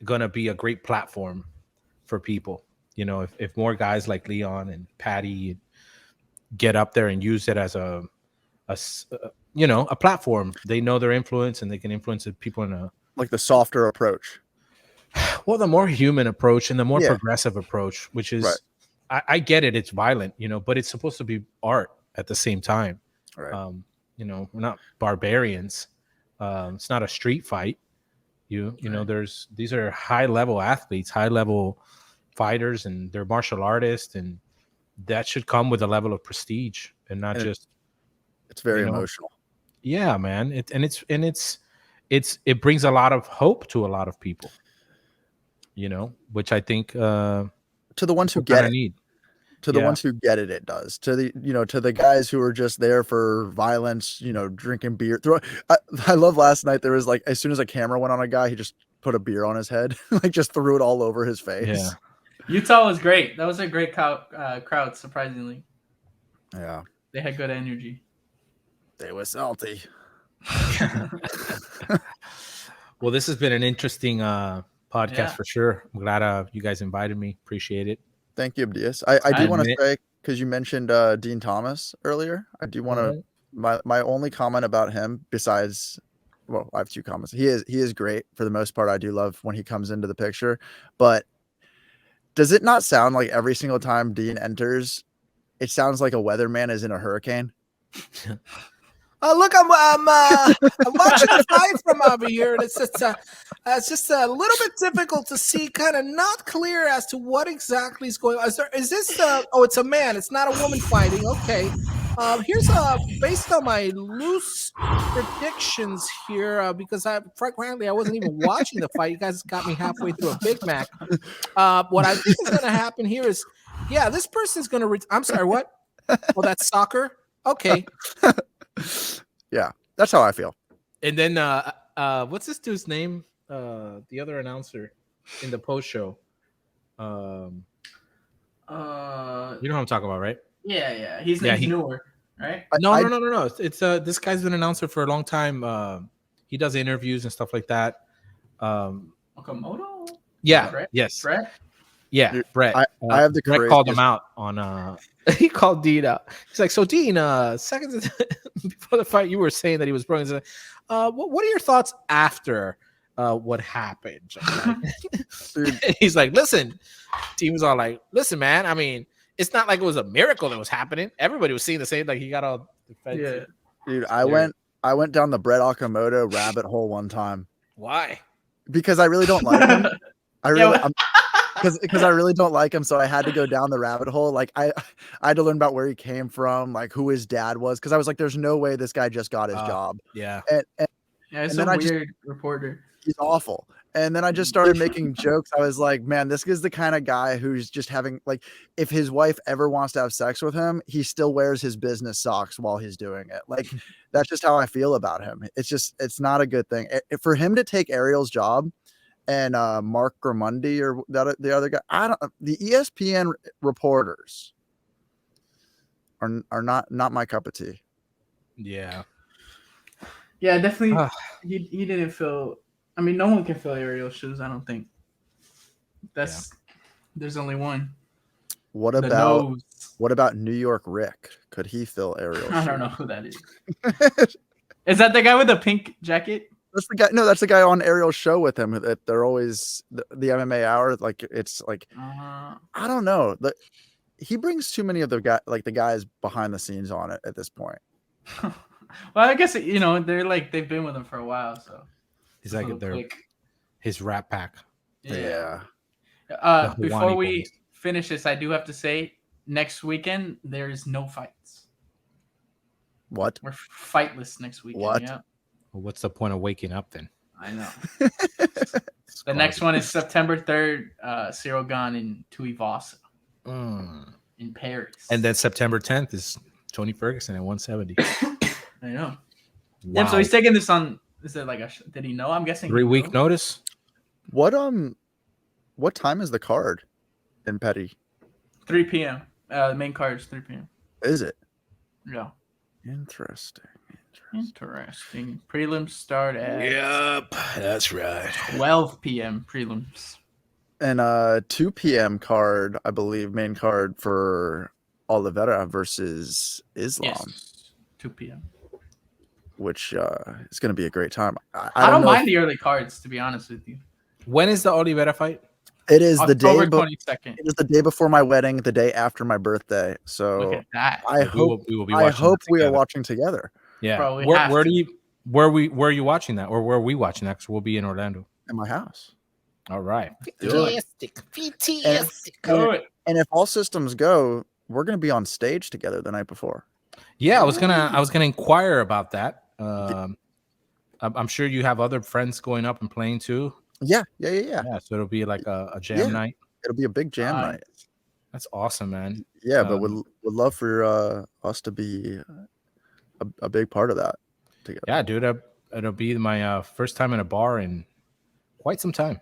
going to be a great platform for people. If more guys like Leon and Patty get up there and use it as a platform, they know their influence and they can influence people in a like the softer approach. Well, the more human approach and the more Yeah. progressive approach, which is, Right. I get it. It's violent, but it's supposed to be art at the same time. Right. We're not barbarians. It's not a street fight. These are high level athletes, high level fighters, and they're martial artists, and that should come with a level of prestige and not just. It's very emotional. Yeah, man. It brings a lot of hope to a lot of people. Which I think To the ones who get it. need. To the ones who get it, it does. To the guys who are just there for violence, drinking beer. I love last night. There was like, as soon as a camera went on a guy, he just put a beer on his head, like just threw it all over his face. Yeah. Utah was great. That was a great crowd, surprisingly. Yeah. They had good energy. They were salty. Well, this has been an interesting podcast Yeah. for sure. I'm glad you guys invited me. Appreciate it. Thank you, Abdias. I do want to admit- say, because you mentioned Dean Thomas earlier, I do want to my only comment about him, besides, well, I have two comments. He is great for the most part. I do love when he comes into the picture, but does it not sound like every single time Dean enters, it sounds like a weatherman is in a hurricane? Look, I'm watching the fight from over here, and it's just a little bit difficult to see, kind of not clear as to what exactly is going on. Is this? Oh, it's a man. It's not a woman fighting. Okay. Here's based on my loose predictions here, because frankly I wasn't even watching the fight. You guys got me halfway through a Big Mac. What I think is going to happen here is, yeah, this person's going to. I'm sorry, what? Oh, that's soccer. Okay. Yeah, that's how I feel. And then what's this dude's name? The other announcer in the post show. You know who I'm talking about, right? Yeah. He's newer, right? No. It's this guy's been an announcer for a long time. He does interviews and stuff like that. Okamoto? Yeah. Brett? Yes. Brett? Yeah. Dude, Brett. I have the Brett called craziest- him out on. He called Dean out. He's like, so Dean, seconds before the fight, you were saying that he was broken. What are your thoughts after what happened? He's like, listen. Dean was all like, listen, man. I mean, it's not like it was a miracle that was happening. Everybody was seeing the same. Like he got all defensive. Dude, I went down the Brett Okamoto rabbit hole one time Why? because I really don't like him. Yeah, Because I really don't like him, so I had to go down the rabbit hole. Like I had to learn about where he came from, like who his dad was, because I was like, "There's no way this guy just got his job." Yeah. And it's then a I weird reporter. he's awful. And then I just started making jokes. I was like, "Man, this is the kind of guy who's just having like, if his wife ever wants to have sex with him, he still wears his business socks while he's doing it." Like, that's just how I feel about him. It's not a good thing for him to take Ariel's job. And Mark Gramundi or the other guy, the ESPN reporters are not my cup of tea. Yeah. Yeah, definitely. He didn't fill. I mean, no one can fill Ariel's shoes. I don't think. There's only one. What about New York Rick? Could he fill Ariel's shoes? I don't know who that is. Is that the guy with the pink jacket? That's the guy. No, that's the guy on Ariel's show with him. That they're always the MMA hour. Like it's like I don't know. He brings too many of the guys behind the scenes on it at this point. Well, I guess they're like they've been with him for a while, so he's like his rap pack. Yeah. Before we finish this, I do have to say next weekend there is no fights. What? We're fightless next weekend. What? Yeah. Well, what's the point of waking up then? I know. The next one is September 3rd, Cyril Gane in Tuivasa in Paris. And then September 10th is Tony Ferguson at 170. I know. Wow. Yeah, so he's taking this on. Is it like did he know? I'm guessing 3-week notice. What time is the card in Petty? 3 p.m. The main card is 3 p.m. Is it? Yeah. Interesting. Prelims start at Yep, that's right. 12 p.m. prelims. And 2 p.m. card, I believe, main card for Oliveira versus Islam. Yes. 2 p.m. Which is going to be a great time. I don't mind the early cards, to be honest with you. When is the Oliveira fight? It is October 22nd. It is the day before my wedding, the day after my birthday. So look at that. I hope we are watching together. Yeah. Bro, where are you watching that, or where are we watching that? Because we'll be in Orlando. In my house. All right. Fantastic. And if all systems go, we're going to be on stage together the night before. Yeah, I was gonna inquire about that. I'm sure you have other friends going up and playing too. Yeah. So it'll be like a jam night. It'll be a big jam night. That's awesome, man. Yeah, but would love for us to be a big part of that together. Yeah, dude, it'll be my first time in a bar in quite some time.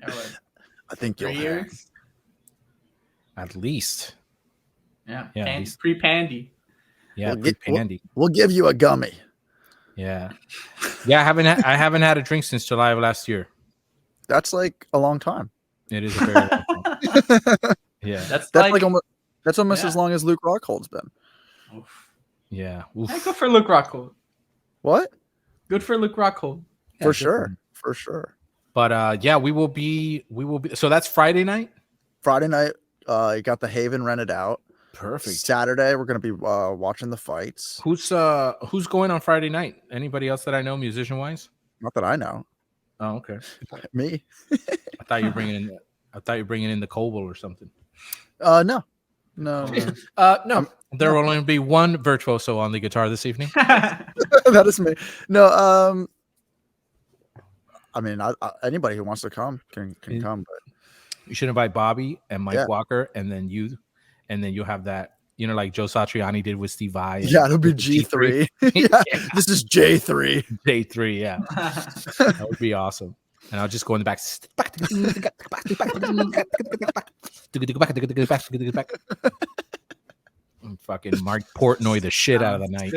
I think 3 years. At least. Yeah. Yeah. Pre-pandy. Yeah, pre-pandy. We'll give you a gummy. Yeah. I haven't had a drink since July of last year. That's like a long time. It is a very long time. Yeah. That's almost as long as Luke Rockhold's been. Oof. Yeah. Oof. Hey, good for Luke Rockhold. What? Good for Luke Rockhold. Yeah, for sure. But we will be. So that's Friday night. Friday night, you got the Haven rented out. Perfect. Saturday, we're gonna be watching the fights. Who's going on Friday night? Anybody else that I know, musician wise? Not that I know. Oh, okay. Me. I thought you were bringing in the Coble or something. No. No. There will only be one virtuoso on the guitar this evening. That is me. No. I mean, anybody who wants to come can come. But you should invite Bobby and Mike Walker, and then you'll have that, like Joe Satriani did with Steve Vai. Yeah, it'll be G3. Yeah. This is J3. J3, yeah. That would be awesome. And I'll just go in the back. And fucking Mark Portnoy the shit out of the night.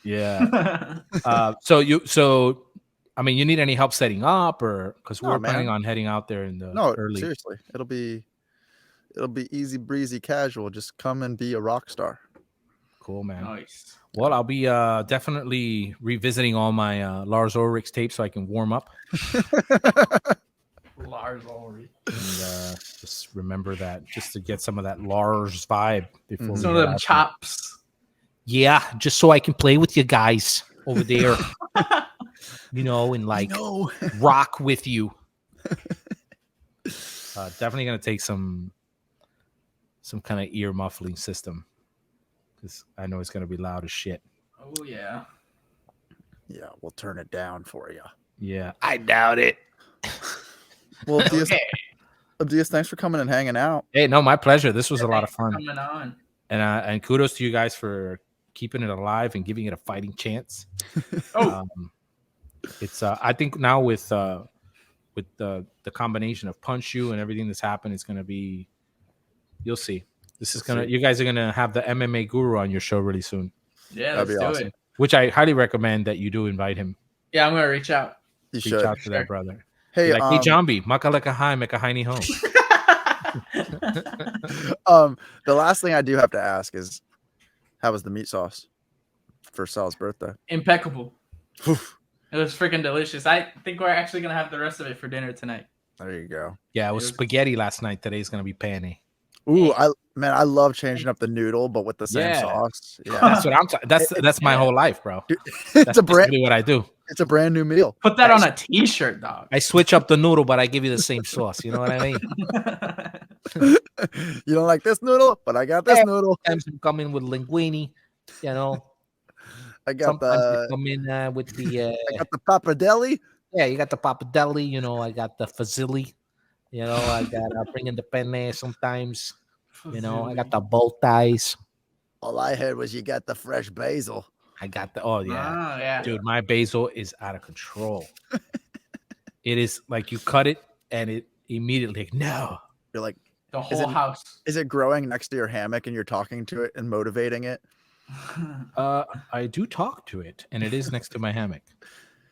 Yeah. So you need any help setting up, or because we're planning on heading out there in the early. Seriously, it'll be easy breezy casual. Just come and be a rock star. Cool, man. Nice. Well, I'll be definitely revisiting all my Lars Ulrich's tapes so I can warm up. Lars Ulrich. And just remember that, just to get some of that Lars vibe before Some we of head them out. chops. Yeah, just so I can play with you guys over there, and like rock with you. Definitely gonna take some kind of ear muffling system, because I know it's gonna be loud as shit. Oh yeah. Yeah, we'll turn it down for you. Yeah, I doubt it. Well, Abdias, Okay. Abdias, thanks for coming and hanging out. Hey, no, my pleasure. This was a lot of Thanks for fun, coming on. and kudos to you guys for keeping it alive and giving it a fighting chance. Oh. It's I think now with the combination of Punch You and everything that's happened, it's gonna be. You'll see. You guys are gonna have the MMA guru on your show really soon. Yeah, That'd let's be do awesome. it. Which I highly recommend that you do invite him. Yeah, I'm gonna reach out. You Reach should. out to that brother. Hey, Be like, hey, Jambi, makaleka hai, meka haini home. the last thing I do have to ask is, how was the meat sauce for Sal's birthday? Impeccable. It was freaking delicious. I think we're actually gonna have the rest of it for dinner tonight. There you go. Yeah, it was spaghetti last night. Today's gonna be penne. Ooh, I love changing up the noodle, but with the same sauce. Yeah, That's what I'm. That's my whole life, bro. It's basically what I do. It's a brand new meal. Put that on a T-shirt, dog. I switch up the noodle, but I give you the same sauce. You know what I mean? You don't like this noodle, but I got this noodle. Sometimes I'm coming with linguine. I got sometimes come in with the. I got the pappardelle. Yeah, you got the pappardelle. I got the fusilli. I got bring in the penne sometimes. I got the bow ties. All I heard was you got the fresh basil. I got the yeah. Dude, my basil is out of control. It is like you cut it and it immediately no. You're like the whole house. Is it growing next to your hammock and you're talking to it and motivating it? I do talk to it and it is next to my hammock,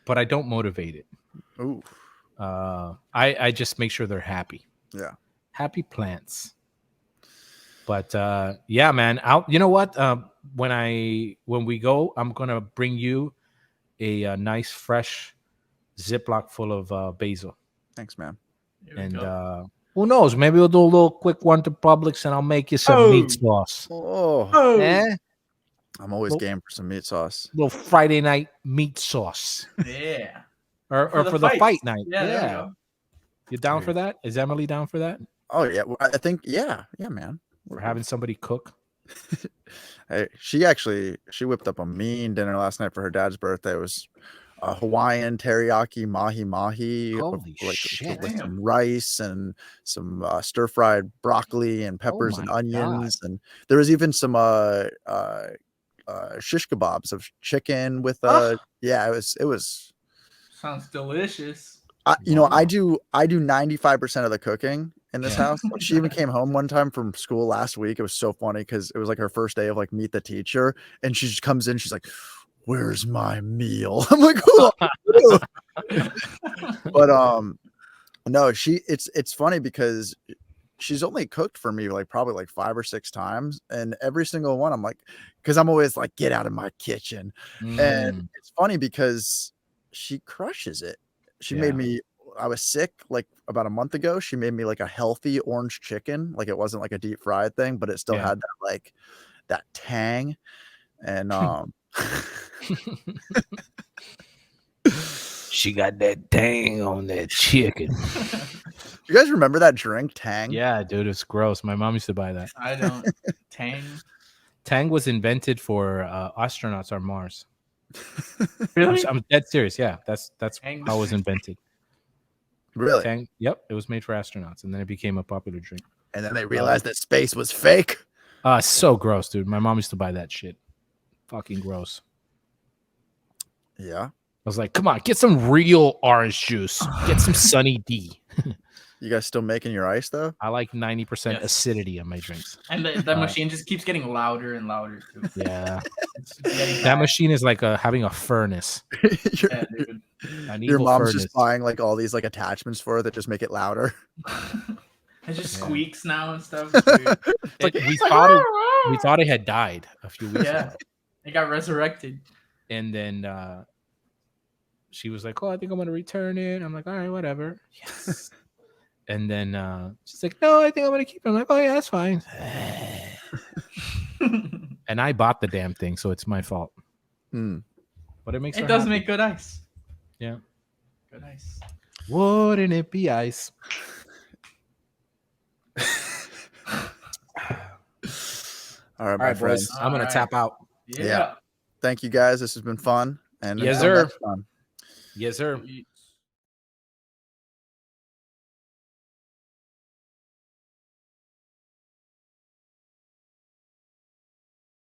but I don't motivate it. Ooh. I just make sure they're happy. Yeah. Happy plants. But yeah, man. You know what? When we go, I'm gonna bring you a nice fresh Ziploc full of basil. Thanks, man. And who knows? Maybe we'll do a little quick one to Publix, and I'll make you some meat sauce. Oh, eh? I'm always game for some meat sauce. Little Friday night meat sauce. Yeah. Or for the fight night. Yeah. You down for that? Is Emily down for that? Oh yeah, I think yeah, man. We're having somebody cook. Hey, she whipped up a mean dinner last night for her dad's birthday. It was a Hawaiian teriyaki mahi Holy shit. with some rice and some stir fried broccoli and peppers and onions, and there was even some shish kebabs of chicken with yeah, it was sounds delicious. I do 95% of the cooking in this house. She even came home one time from school last week. It was so funny because it was like her first day of like meet the teacher, and she just comes in. She's like, "Where's my meal?" I'm like, "Oh." But no, it's funny because she's only cooked for me like probably like 5 or 6 times, and every single one I'm like, because I'm always like, "Get out of my kitchen," and it's funny because she crushes it. She made me. I was sick like about a month ago. She made me like a healthy orange chicken. Like it wasn't like a deep fried thing, but it still had that like that tang. And she got that tang on that chicken. You guys remember that drink, Tang? Yeah, dude, it's gross. My mom used to buy that. I don't. Tang. Tang was invented for astronauts on Mars. Really? I'm dead serious. Yeah, that's how it was invented. Really? Tang, yep, it was made for astronauts, and then it became a popular drink. And then they realized that space was fake. So gross, dude. My mom used to buy that shit. Fucking gross. Yeah. I was like, come on, get some real orange juice. Get some Sunny D. You guys still making your ice though? I like 90% acidity on my drinks. And the machine just keeps getting louder and louder too. Yeah. That machine is like having a furnace. Yeah, dude. Your mom's just buying like all these like attachments for it that just make it louder. It just squeaks now and stuff. We thought it had died a few weeks ago. It got resurrected. And then she was like, "Oh, I think I'm gonna return it." I'm like, "All right, whatever." Yes. And then she's like, no, I think I'm gonna keep it. I'm like, oh yeah, that's fine. And I bought the damn thing, so it's my fault. Mm. But it makes It her does happy. make good ice. Yeah. Good ice. Wouldn't it be ice? All right, All my right, friends. boys. I'm gonna tap out. Yeah. Thank you guys. This has been fun. And Yes, until sir. next time. Yes, sir. You-